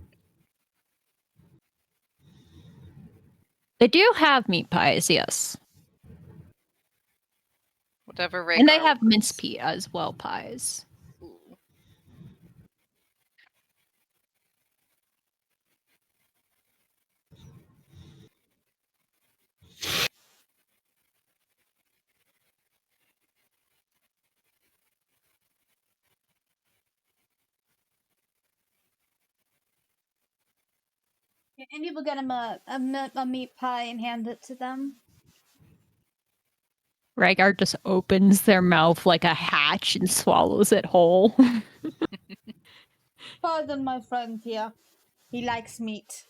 S2: They do have meat pies, yes.
S5: Whatever Rhegar
S2: And they have
S5: wants.
S2: mince pea as well pies.
S5: Ooh.
S1: Andy will get him a meat pie and hand it to them.
S2: Rhegar just opens their mouth like a hatch and swallows it whole.
S1: Pardon my friend here. He likes meat.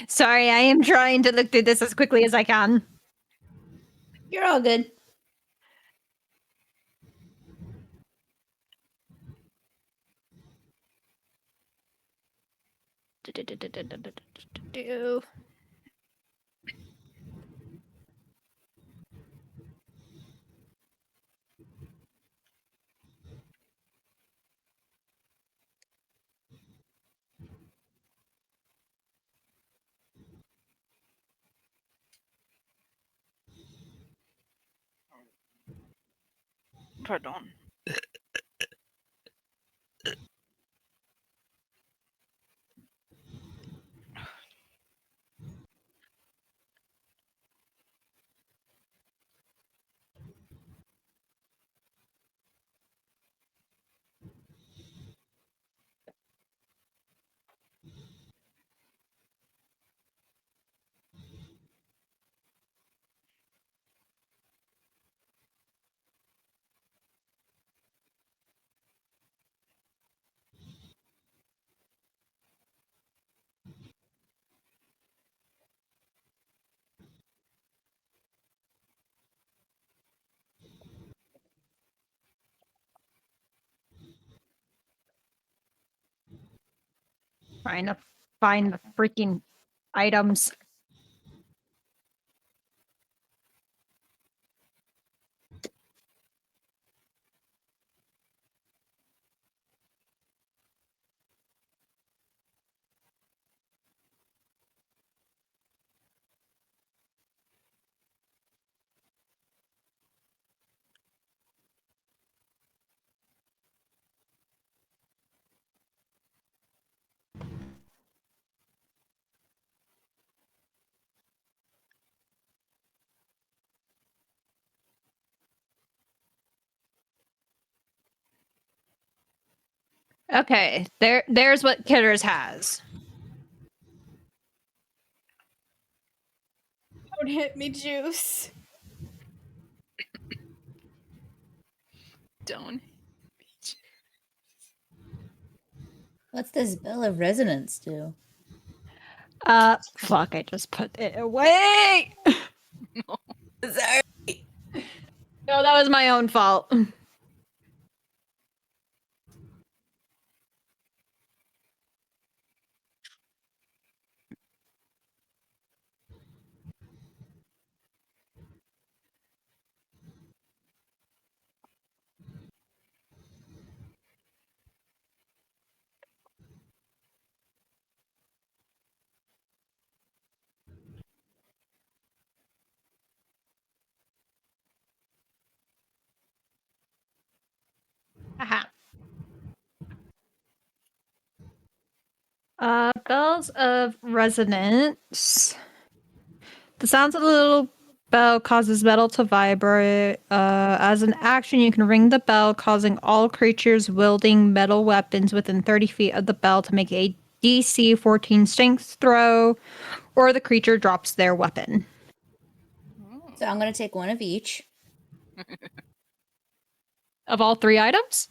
S2: Sorry, I am trying to look through this as quickly as I can.
S4: You're all good.
S5: Pardon.
S2: trying to find the freaking items. Okay, there's what Kitters has.
S1: Don't hit me, Juice.
S5: Don't.
S4: What's this bell of resonance do?
S2: Fuck, I just put it away!
S4: Sorry.
S2: No, that was my own fault. Aha. Bells of resonance. The sounds of the little bell causes metal to vibrate. As an action, you can ring the bell, causing all creatures wielding metal weapons within 30 feet of the bell to make a DC 14 strength throw, or the creature drops their weapon.
S4: So I'm gonna take one of each.
S2: Of all 3 items?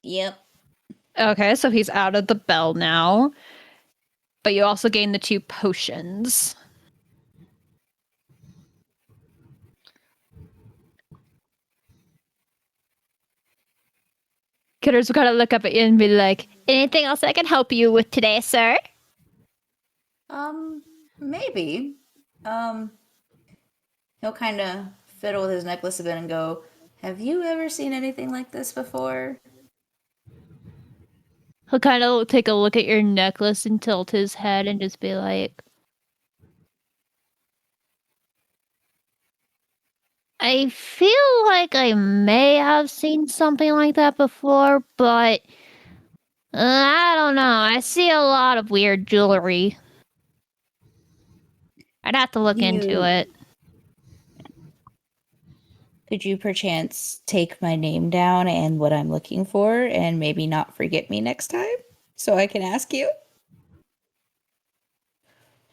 S4: Yep.
S2: Okay, so he's out of the bell now. But you also gain the 2 potions. Kitters will kind of look up at you and be like, anything else I can help you with today, sir?
S4: Maybe. He'll kind of fiddle with his necklace a bit and go, "Have you ever seen anything like this before?"
S2: He'll kind of take a look at your necklace and tilt his head and just be like, I feel like I may have seen something like that before, but I don't know. I see a lot of weird jewelry. I'd have to look into it.
S4: Could you perchance take my name down and what I'm looking for and maybe not forget me next time so I can ask you?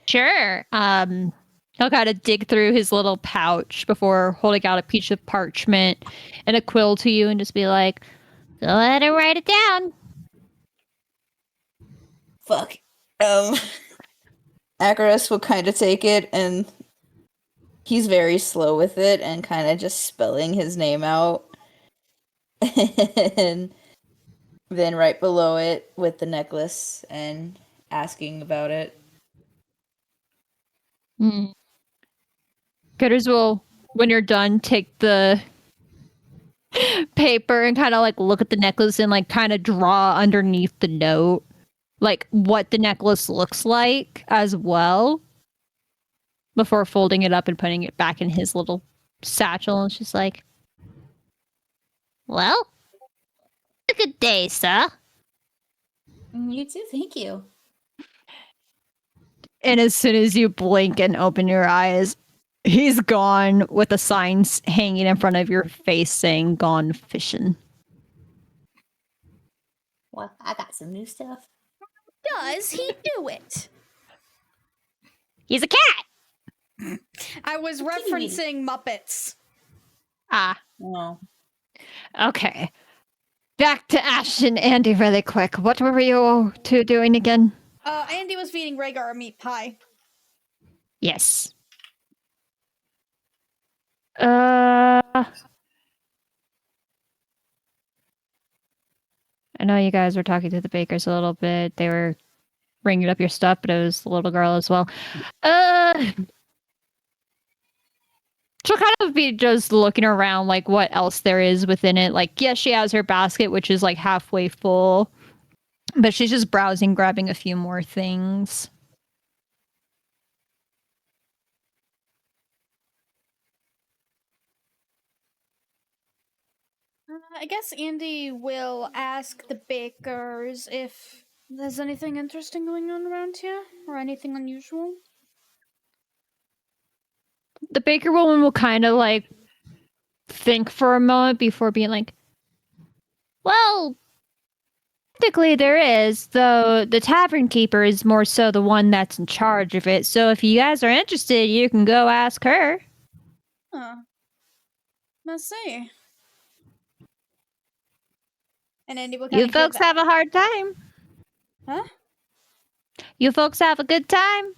S2: Sure. He'll kind of dig through his little pouch before holding out a piece of parchment and a quill to you and just be like, go ahead and write it down.
S4: Fuck. Acheros will kind of take it and he's very slow with it and kind of just spelling his name out. And then right below it with the necklace and asking about it.
S2: Critters will, when you're done, take the paper and kind of like look at the necklace and like kind of draw underneath the note like what the necklace looks like as well before folding it up and putting it back in his little satchel. And it's just like, well, a good day, sir.
S4: You too, thank you.
S2: And as soon as you blink and open your eyes, he's gone with a sign hanging in front of your face saying, gone fishing.
S4: Well, I got some new stuff.
S1: Does he do it?
S2: He's a cat!
S1: I was referencing Muppets.
S2: Ah,
S4: Oh.
S2: okay. Back to Ash and Andy really quick. What were you two doing again?
S1: Andy was feeding Rhegar a meat pie.
S2: Yes. I know you guys were talking to the bakers a little bit. They were ringing up your stuff, but it was the little girl as well. She'll kind of be just looking around, like, what else there is within it. Like, yes, she has her basket, which is, like, halfway full. But she's just browsing, grabbing a few more things.
S1: I guess Andy will ask the bakers if there's anything interesting going on around here or anything unusual.
S2: The baker woman will kind of, like, think for a moment before being like, well, technically there is, though the tavern keeper is more so the one that's in charge of it. So if you guys are interested, you can go ask her.
S1: Huh. Let's see. And Andy will
S2: You folks have a hard time.
S1: Huh?
S2: You folks have a good time.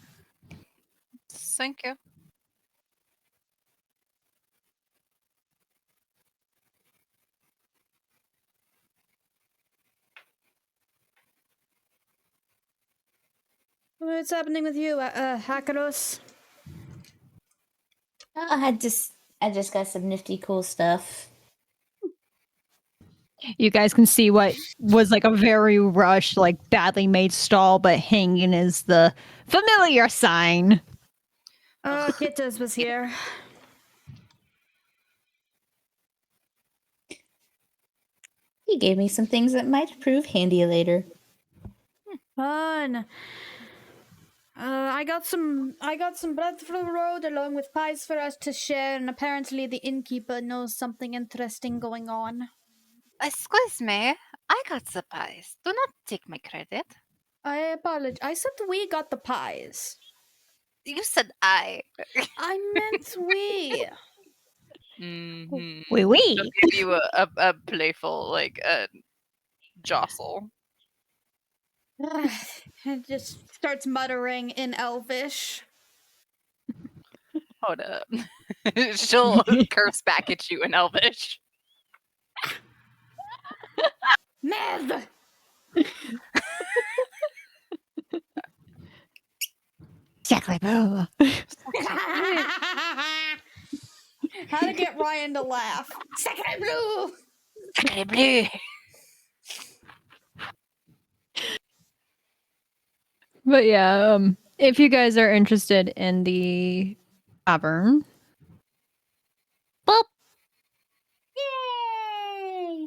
S5: Thank you.
S1: What's happening with you, Acheros?
S4: I just got some nifty cool stuff.
S2: You guys can see what was like a very rushed, like badly made stall, but hanging is the familiar sign.
S1: Kittas was here.
S4: He gave me some things that might prove handy later.
S1: Fun. I got some bread for the road along with pies for us to share, and apparently the innkeeper knows something interesting going on.
S5: Excuse me, I got the pies. Do not take my credit.
S1: I apologize. I said we got the pies.
S5: You said I.
S1: I meant we.
S5: Mm-hmm.
S2: Oui.
S5: She'll give you a playful, like, jostle.
S1: It just starts muttering in Elvish.
S5: Hold up. She'll curse back at you in Elvish.
S1: Nev!
S2: Exactly.
S1: How to get Ryan to laugh. Sacre bleu!
S5: Sacre bleu!
S2: But yeah, if you guys are interested in the tavern, well,
S1: Yay!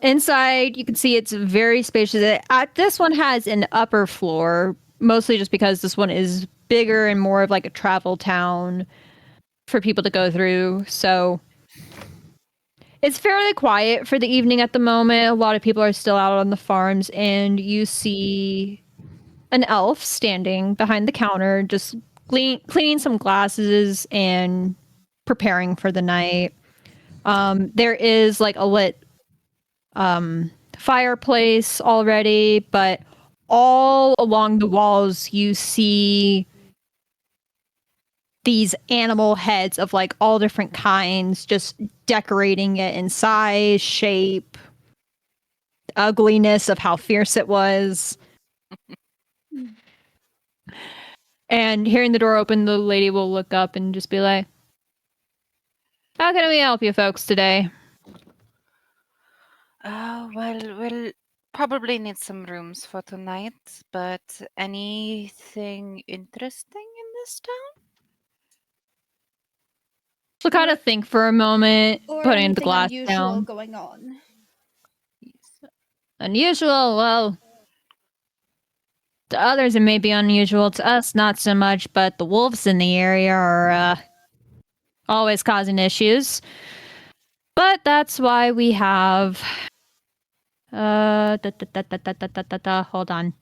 S2: inside you can see it's very spacious. This one has an upper floor, mostly just because this one is bigger and more of like a travel town for people to go through. So it's fairly quiet for the evening at the moment. A lot of people are still out on the farms, and you see an elf standing behind the counter, just cleaning some glasses and preparing for the night. There is like a lit fireplace already, but all along the walls you see these animal heads of like all different kinds, just decorating it in size, shape, ugliness of how fierce it was. And hearing the door open, the lady will look up and just be like, how can we help you folks today?
S5: Well, we'll probably need some rooms for tonight, but anything interesting in this town?
S2: She'll kind of think for a moment,
S1: Or
S2: putting the
S1: anything
S2: glass
S1: unusual
S2: down.
S1: going on.
S2: Unusual, well, to others it may be unusual, to us not so much, but the wolves in the area are always causing issues. But that's why we have hold on.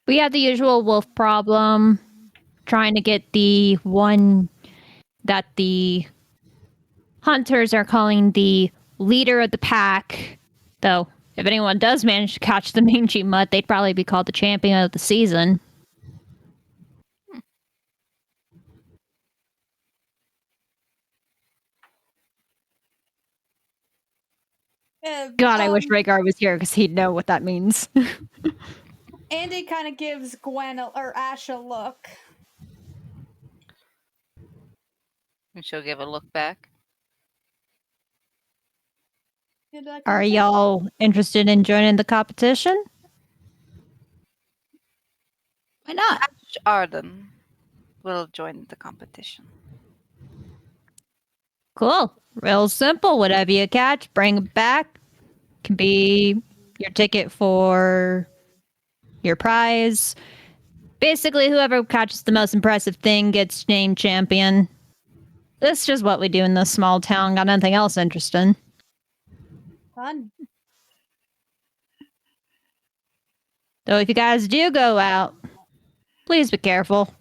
S2: We have the usual wolf problem, trying to get the one that the hunters are calling the leader of the pack, though If anyone does manage to catch the mangy mutt, they'd probably be called the champion of the season. God, I wish Rhegar was here because he'd know what that means.
S1: Andy kind of gives Gwen or Ash a look.
S5: And she'll give a look back.
S2: Are y'all interested in joining the competition?
S4: Why not?
S5: Ash Arden will join the competition.
S2: Cool. Real simple. Whatever you catch, bring it back. Can be your ticket for your prize. Basically, whoever catches the most impressive thing gets named champion. That's just what we do in this small town. Got nothing else interesting.
S1: Fun.
S2: Though if you guys do go out, please be careful.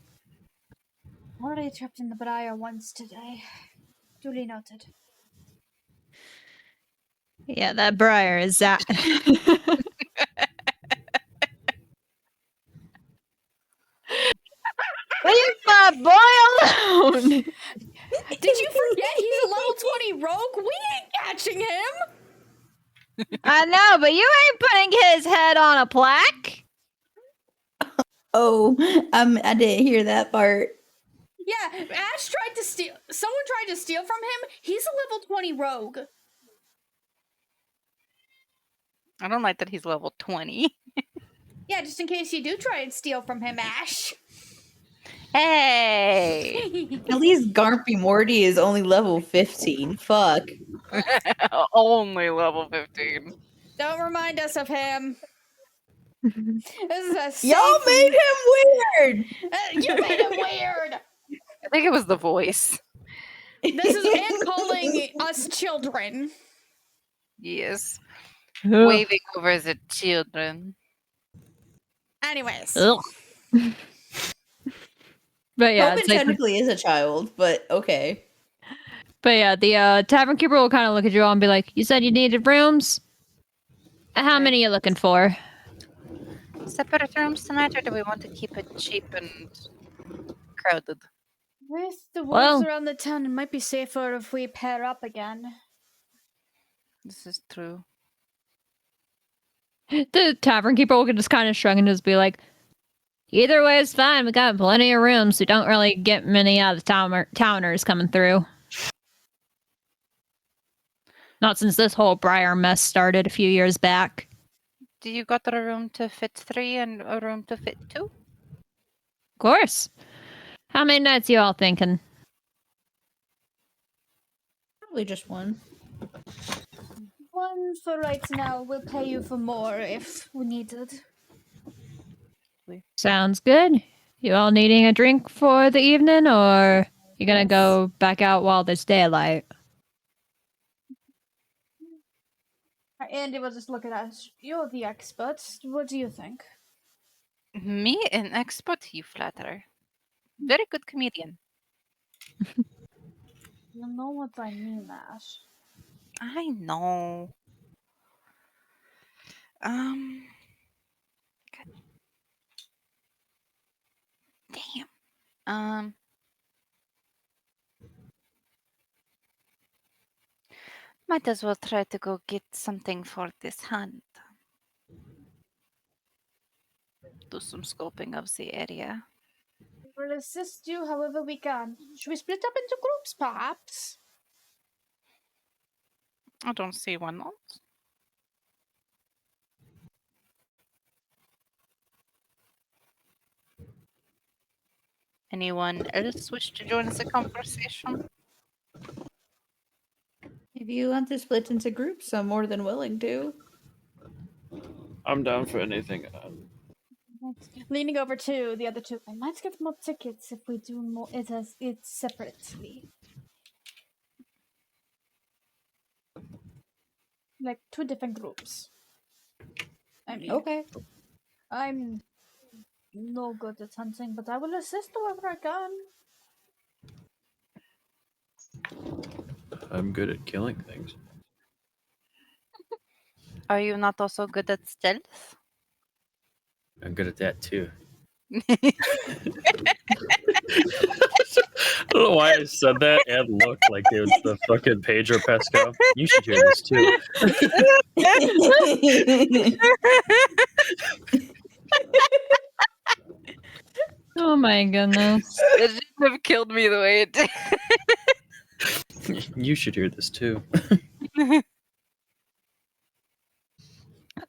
S1: Already tripped in the briar once today. Duly noted.
S2: Yeah, that briar is that. Leave my boy alone!
S1: Did you forget he's a level 20 rogue? We ain't catching him!
S2: I know, but you ain't putting his head on a plaque.
S4: Oh, I didn't hear that part.
S1: Yeah, Ash tried to steal. Someone tried to steal from him. He's a level 20 rogue.
S5: I don't like that he's level 20.
S1: Yeah, just in case you do try and steal from him, Ash.
S5: Hey!
S4: At least Garpy Morty is only level 15. Fuck.
S5: Only level 15.
S1: Don't remind us of him. This is a safe...
S4: Y'all made him weird!
S1: You made him weird!
S5: I think it was the voice.
S1: This is Anne calling us children.
S5: Yes.
S2: Ugh.
S5: Waving over the children.
S1: Anyways.
S2: Ugh. But yeah,
S4: Tobin
S2: it's like,
S4: technically is a child, but okay.
S2: but yeah, the tavern keeper will kind of look at you all and be like, "You said you needed rooms. How
S5: Right.
S2: many are you looking for?"
S5: Separate rooms tonight, or do we want to keep it cheap and crowded?
S1: With the wolves
S2: Well-
S1: around the town, it might be safer if we pair up again.
S5: This is true.
S2: The tavern keeper will just kind of shrug and just be like, "Either way is fine. We got plenty of rooms. We don't really get many out of towners coming through. Not since this whole Briar mess started a few years back."
S5: Do you got a room to fit 3 and a room to fit 2?
S2: Of course. How many nights you all thinking?
S4: Probably just one.
S1: One for right now. We'll pay you for more if we needed.
S2: Sounds good. You all needing a drink for the evening, or you gonna go back out while there's daylight?
S1: Andy will just look at us. You're the expert. What do you think?
S5: Me, an expert, you flatter. Very good comedian.
S1: You know what I mean, Ash.
S5: I know. God. Damn. Might as well try to go get something for this hunt. Do some scoping of the area.
S1: We'll assist you however we can. Should we split up into groups, perhaps?
S5: I don't see why not. Anyone else wish to join the conversation?
S4: If you want to split into groups, I'm more than willing to.
S3: I'm down for anything.
S1: Leaning over to the other two. I might get more tickets if we do more it separately. Like 2 different groups. I mean,
S4: Okay.
S1: I'm no good at hunting, but I will assist whoever I can.
S3: I'm good at killing things.
S5: Are you not also good at stealth?
S3: I'm good at that too.
S5: I
S3: I don't know why I said that and looked like it was the fucking Pedro Pascal. You should hear this too.
S2: Oh my goodness.
S5: It shouldn't have killed me the way it did.
S3: You should hear this too.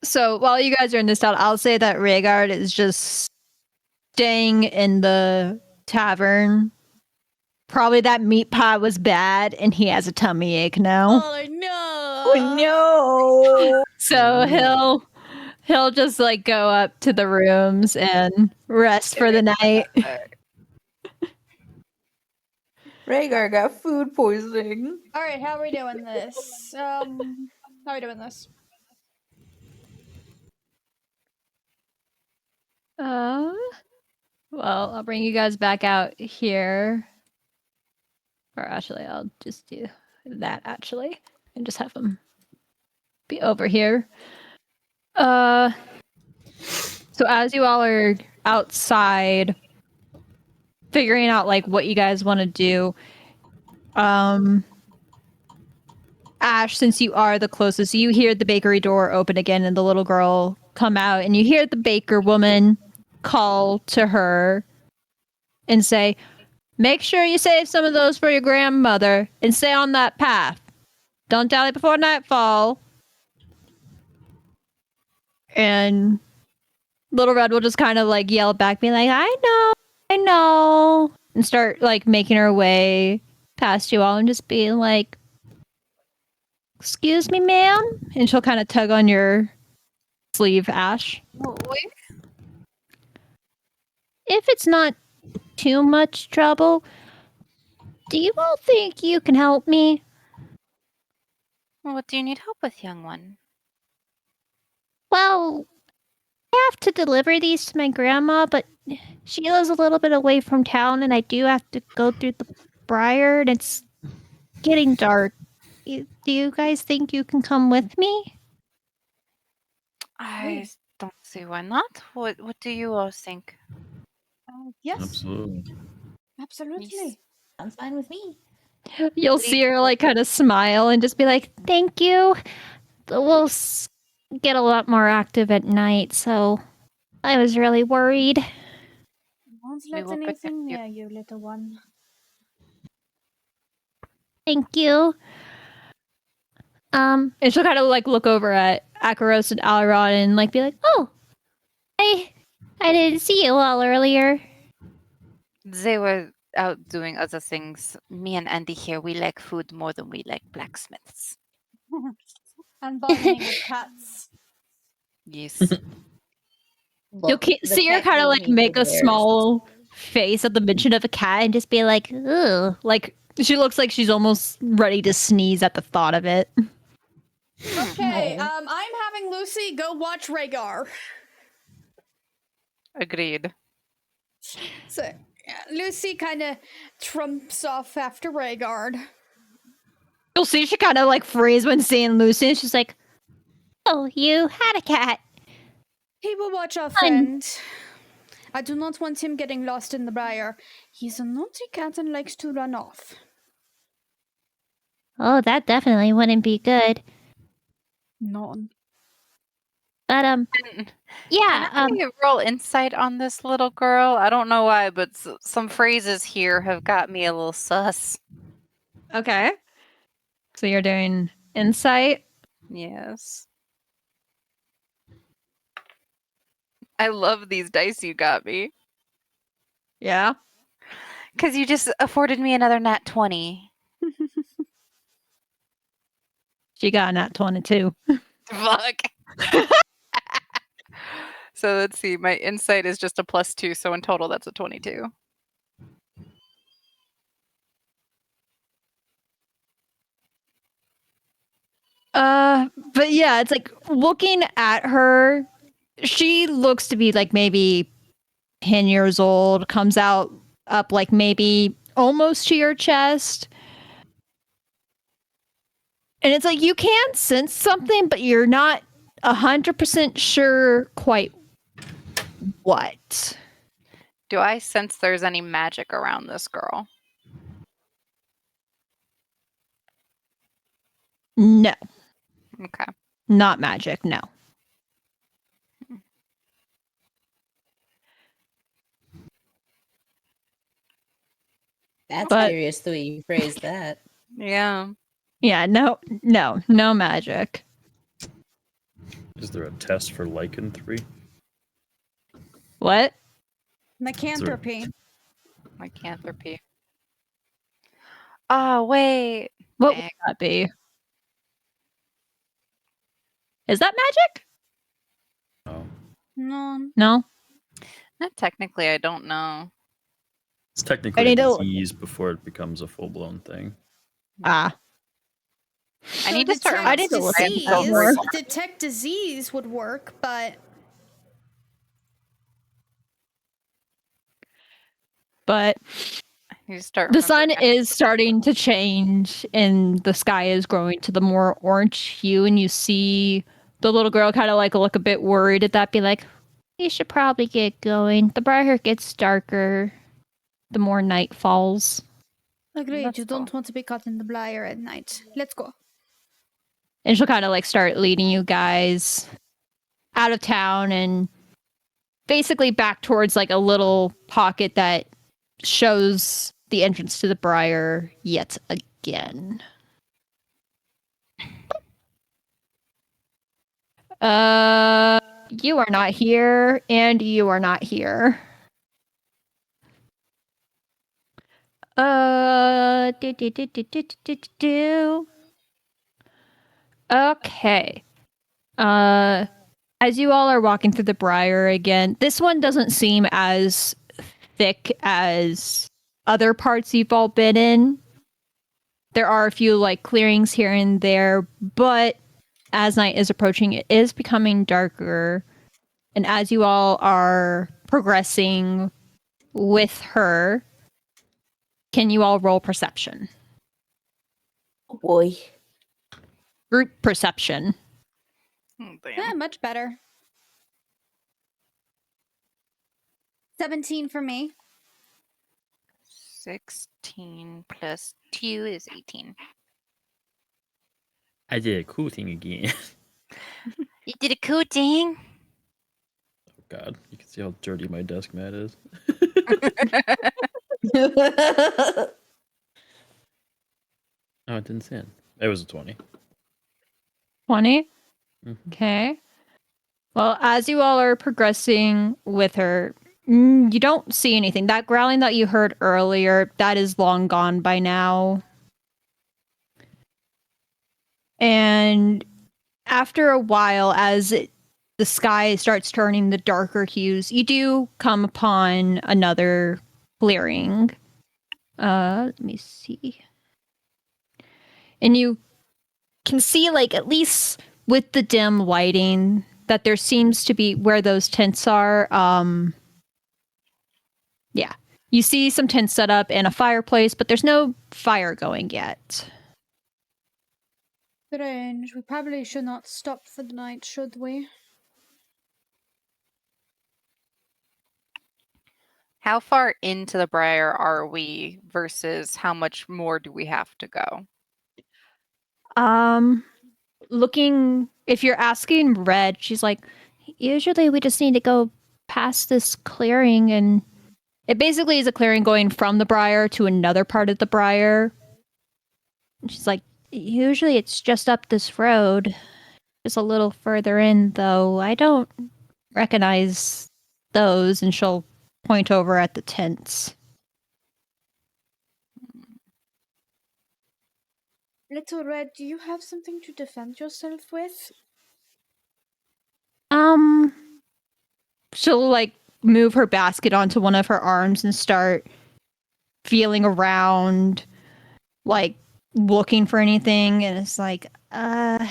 S2: So while you guys are in this town, I'll say that Rhegar is just staying in the tavern. Probably that meat pie was bad and he has a tummy ache now.
S1: Oh no!
S4: Oh no!
S2: So he'll just like go up to the rooms and rest for the night.
S4: Rhaegar got food poisoning.
S1: All right, how are we doing this? How are we doing this?
S2: Well, I'll bring you guys back out here. Or actually, I'll just do that actually and just have them be over here. So as you all are outside figuring out like what you guys want to do, Ash, since you are the closest, you hear the bakery door open again and the little girl come out, and you hear the baker woman call to her and say, "Make sure you save some of those for your grandmother and stay on that path. Don't dally before nightfall." And Little Red will just kind of like yell back, being like, I know, and start like making her way past you all and just being like, "Excuse me, ma'am?" And she'll kind of tug on your sleeve, Ash.
S5: Wait.
S2: "If it's not too much trouble, do you all think you can help me?"
S5: What do you need help with, young one?
S2: "Well, I have to deliver these to my grandma, but she lives a little bit away from town, and I do have to go through the briar, and it's getting dark. Do you guys think you can come with me?"
S5: I don't see why not. What do you all think?
S1: Yes,
S3: Absolutely.
S1: absolutely. Sounds fine with me.
S2: You'll see her like kind of smile and just be like, "Thank you. We'll get a lot more active at night, so I was really worried."
S1: Won't
S5: We
S1: let
S5: will protect
S1: anything
S5: you.
S1: near you, little one.
S2: "Thank you." And she'll kind of like look over at Acheros and Alron and like be like, "Oh, I didn't see you all earlier."
S5: They were out doing other things. Me and Andy here, we like food more than we like blacksmiths.
S1: And bargaining with cats.
S5: Yes.
S2: You'll see her kind of like make a small face at the mention of a cat and just be like, "Ugh." Like she looks like she's almost ready to sneeze at the thought of it.
S1: Okay, I'm having Lucy go watch Rhaegar.
S5: Agreed.
S1: So yeah, Lucy kind of trumps off after Rhaegar.
S2: You'll see she kind of like freeze when seeing Lucy, and she's like, "Oh, you had a cat."
S1: He will watch our friend. I do not want him getting lost in the briar. He's a naughty cat and likes to run off.
S2: "Oh, that definitely wouldn't be good."
S1: None.
S2: But yeah,
S5: Can I roll insight on this little girl? I don't know why, but some phrases here have got me a little sus.
S2: okay. So you're doing insight.
S5: Yes. I love these dice you got me.
S2: Yeah.
S5: Because you just afforded me another nat 20.
S2: She got a nat 22.
S5: Fuck. So let's see. My insight is just a +2, so in total that's a 22.
S2: But yeah, it's like looking at her, she looks to be like maybe 10 years old, comes out up like maybe almost to your chest. And it's like you can sense something, but you're not 100% sure quite what.
S5: Do I sense there's any magic around this girl?
S2: No,
S5: Okay.
S2: not magic, no.
S4: That's
S2: But-
S4: curious the way you phrased that.
S5: Yeah.
S2: Yeah, no magic.
S3: Is there a test for lycanthropy?
S2: What?
S1: Lycanthropy.
S5: Lycanthropy. Oh, wait.
S2: What
S5: Dang.
S2: would that be? Is that magic?
S3: No.
S1: No.
S2: No.
S5: Not technically, I don't know.
S3: It's technically
S2: I
S3: a
S2: need to-
S3: disease before it becomes a full-blown thing.
S2: Ah.
S5: I need to start
S2: I need to look into that
S5: remembering
S2: more.
S1: Detect disease would work, but
S2: But
S5: I need to start
S2: the sun
S5: remembering.
S2: is starting to change and the sky is growing to the more orange hue, and you see the little girl kind of like look a bit worried at that, be like, "You should probably get going. The brighter it gets darker, the more night falls."
S1: agreed.
S5: That's
S1: You don't
S5: cool.
S1: want to be caught in the briar at night. Let's go.
S2: And she'll kind of like start leading you guys out of town and basically back towards like a little pocket that shows the entrance to the briar yet again. You are not here, and you are not here. Do. Okay. As you all are walking through the briar again, this one doesn't seem as thick as other parts you've all been in. There are a few like clearings here and there, but as night is approaching, it is becoming darker. And as you all are progressing with her, can you all roll perception?
S4: Oh boy.
S2: Group perception.
S5: Oh,
S1: Yeah,
S5: damn.
S1: much better. 17 for me.
S5: 16 plus 2 is 18.
S3: I did a cool thing again.
S5: You did a cool thing.
S3: Oh god, you can see how dirty my desk mat is. Oh, it didn't sin. It was a 20.
S2: 20?
S3: Mhm.
S2: Okay. Well, as you all are progressing with her, you don't see anything. That growling that you heard earlier, that is long gone by now. And after a while, as the sky starts turning the darker hues, you do come upon another clearing. Let me see. And you can see, like, at least with the dim lighting, that there seems to be where those tents are. Yeah. You see some tents set up and a fireplace, but there's no fire going yet.
S1: Strange. We probably should not stop for the night, should we?
S5: How far into the briar are we versus how much more do we have to go?
S2: Looking, if you're asking Red, she's like, usually we just need to go past this clearing, and it basically is a clearing going from the briar to another part of the briar. And she's like, usually it's just up this road, just a little further in, though. I don't recognize those, and she'll point over at the tents.
S1: Little Red, do you have something to defend yourself with?
S2: She'll like move her basket onto one of her arms and start feeling around, like looking for anything. And it's like, I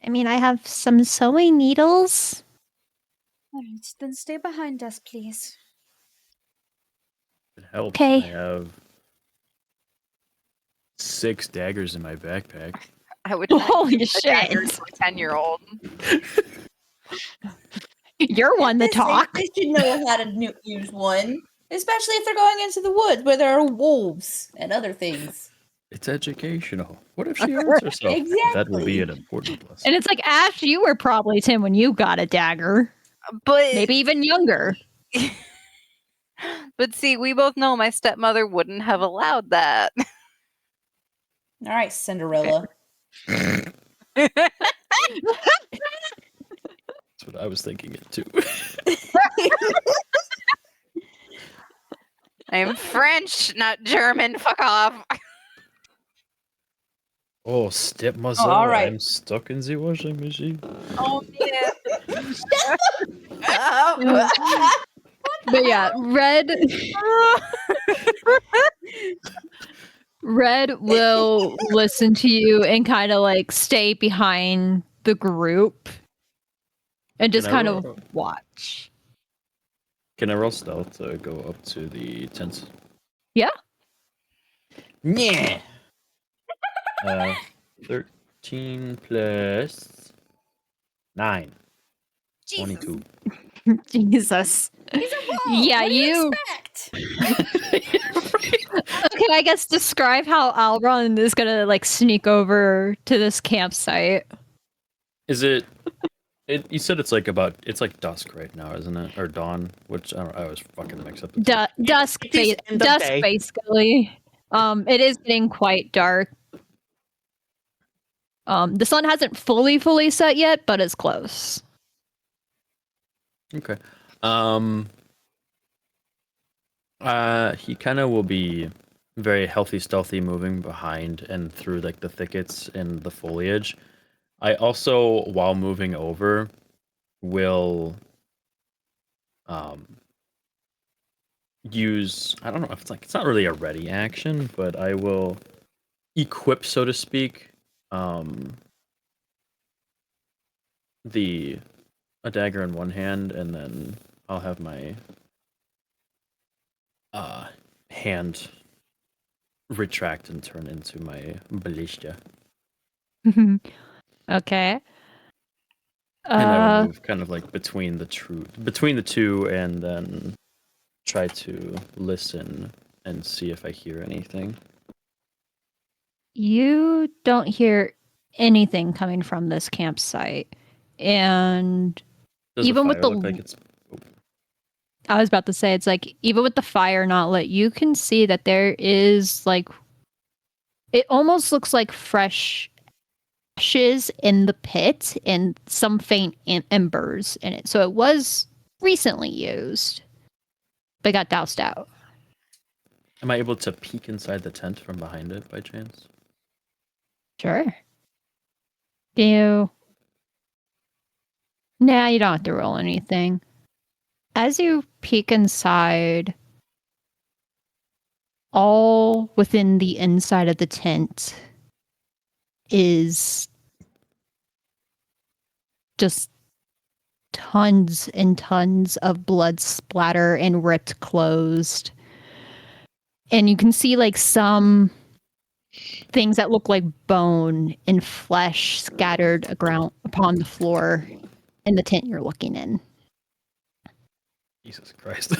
S2: mean, I have some sewing needles.
S1: Alright, then stay behind us, please.
S3: It helps.
S2: Okay.
S3: I have 6 daggers in my backpack.
S5: I would not
S2: Holy
S5: give a dagger
S2: shit.
S5: to a 10-year-old.
S2: You're one to
S4: They say
S2: talk.
S4: They should know how to use one, especially if they're going into the woods where there are wolves and other things.
S3: It's educational. What if she hurts herself? That will be
S4: Exactly.
S3: an important lesson.
S2: And it's like, Ash, you were probably 10 when you got a dagger.
S5: But
S2: Maybe even younger.
S5: but see, we both know my stepmother wouldn't have allowed that.
S4: All right, Cinderella.
S3: That's what I was thinking it too.
S5: I'm French, not German. Fuck off.
S3: Oh, stepmother,
S4: all right.
S3: I'm stuck in the washing machine.
S5: Oh
S4: Oh.
S2: But yeah, Red will listen to you and kind of like stay behind the group and just
S3: Can I
S2: kind
S3: roll-
S2: of watch.
S3: Can I roll stealth to go up to the tent?
S2: Yeah.
S3: Yeah. 13 plus 9. 22.
S2: Jesus.
S1: He's a wolf.
S2: Yeah,
S1: what do
S2: you-
S1: expect?
S2: Okay, I guess describe how Alron is gonna like sneak over to this campsite.
S3: Is it? You said it's like dusk right now, isn't it? Or dawn? Which I always fucking mix up.
S2: Dusk,
S3: It is end of
S2: dusk,
S3: day.
S2: basically. It is getting quite dark. The sun hasn't fully set yet, but it's close.
S3: Okay. He kind of will be very healthy, stealthy, moving behind and through like the thickets and the foliage. I also, while moving over, will use, I don't know if it's not really a ready action, but I will equip, so to speak, a dagger in one hand, and then I'll have my hand retract and turn into my ballista.
S2: Okay.
S3: And I will move kind of like between the two, and then try to listen and see if I hear anything.
S2: You don't hear anything coming from this campsite. And
S3: Does
S2: even
S3: the
S2: with
S3: fire
S2: the
S3: look like it's
S2: I was about to say, it's like, even with the fire not lit, you can see that there is like, it almost looks like fresh ashes in the pit and some faint embers in it. So it was recently used, but got doused out.
S3: Am I able to peek inside the tent from behind it by chance?
S2: Sure. Nah, you don't have to roll anything. As you peek inside, all within the inside of the tent is just tons and tons of blood splatter and ripped closed. And you can see like some things that look like bone and flesh scattered upon the floor in the tent you're looking in.
S3: Jesus Christ.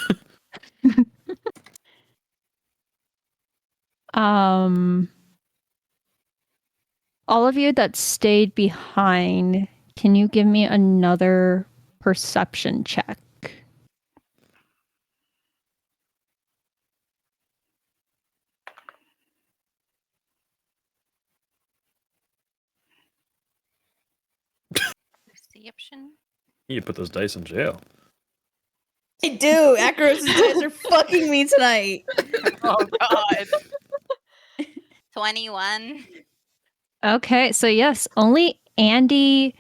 S2: All of you that stayed behind, can you give me another perception check?
S5: Perception?
S3: You put those dice in jail.
S4: I do. Acheros' dice are fucking me tonight.
S5: Oh god. 21.
S2: Okay, so yes, only Andy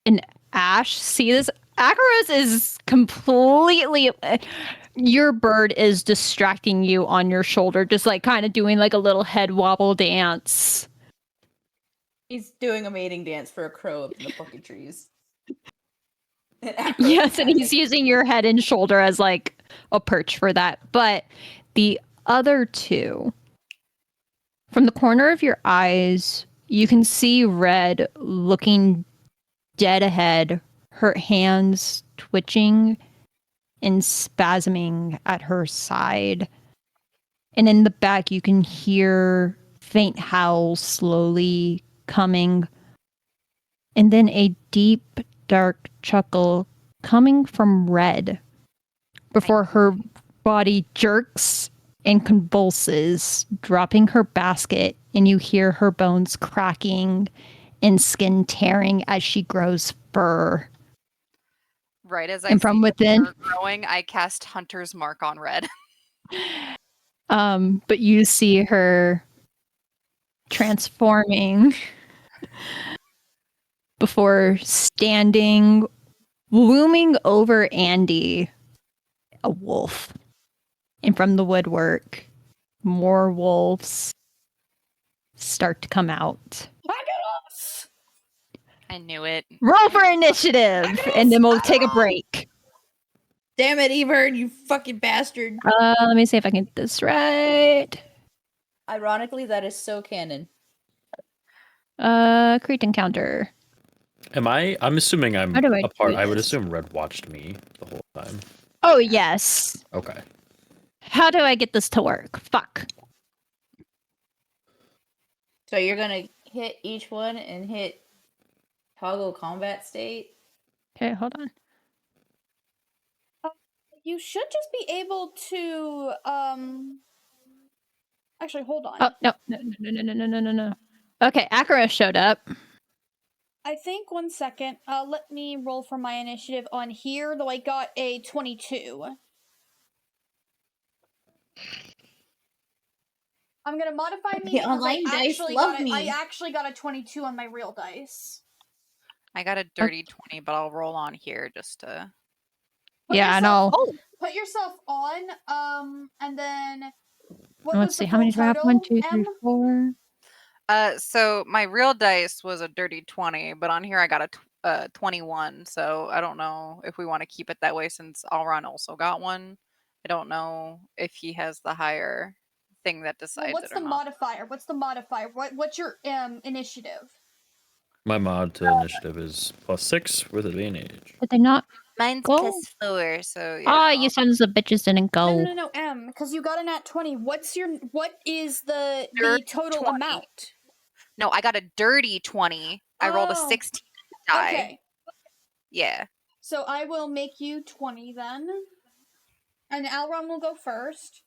S2: and Ash see this. Acheros is completely. Your bird is distracting you on your shoulder, just like kind of doing like a little head wobble dance.
S4: He's doing a mating dance for a crow up in the fucking trees.
S2: Yes, and he's using your head and shoulder as like a perch for that. But the other two, from the corner of your eyes, you can see Red looking dead ahead, her hands twitching and spasming at her side. And in the back, you can hear faint howls slowly coming. And then a deep, dark chuckle coming from Red before her body jerks and convulses, dropping her basket, and you hear her bones cracking and skin tearing as she grows fur.
S5: Right as I
S2: And from
S5: see
S2: within,
S5: her growing, I cast Hunter's Mark on Red.
S2: but you see her transforming before standing, looming over Andy, a wolf. And from the woodwork, more wolves start to come out.
S1: Acheros!
S5: I knew it.
S2: Roll for initiative, and then we'll take a break.
S4: Damn it, Evern, you fucking bastard.
S2: Let me see if I can get this right.
S4: Ironically, that is so canon.
S2: Create encounter.
S3: I'm assuming I'm
S2: How do I
S3: a part.
S2: do
S3: I would
S2: this?
S3: assume Red watched me the whole time.
S2: Oh, yes.
S3: Okay.
S2: How do I get this to work? Fuck.
S4: So you're gonna hit each one and hit toggle combat state?
S2: Okay, hold on.
S1: You should just be able to, actually, hold on.
S2: Oh, no. Okay, Acheros showed up.
S1: I think, one second, let me roll for my initiative on here, though I got a 22. I'm gonna modify me
S4: The
S1: because
S4: online dice
S1: actually
S4: love
S1: I
S4: me.
S1: actually got a 22 on my real dice.
S5: I got a dirty 20, but I'll roll on here just to.
S2: Yeah, and I'll.
S1: Put yourself on, and then what
S2: Let's
S1: was
S2: see,
S1: the
S2: how many
S1: full
S2: do I have?
S1: total,
S2: 1, 2, 3,
S1: Em?
S2: 4.
S5: So my real dice was a dirty 20, but on here I got a 21. So I don't know if we want to keep it that way since Alron also got one. I don't know if he has the higher thing that decides
S1: Well, what's
S5: it or
S1: the
S5: not.
S1: modifier? What's the modifier? What's your initiative?
S3: My mod to initiative is +6 with advantage.
S2: Did they not?
S5: Mine's
S2: Go.
S5: +4, so yeah.
S2: Oh, you sons of bitches didn't go.
S1: No, Em, because you got a nat 20. What is the
S5: Dirty
S1: total
S5: 20.
S1: amount?
S5: No, I got a dirty 20. I rolled a
S1: Oh,
S5: 16 die.
S1: Okay,
S5: Yeah.
S1: so I will make you 20 then, and Alron will go first.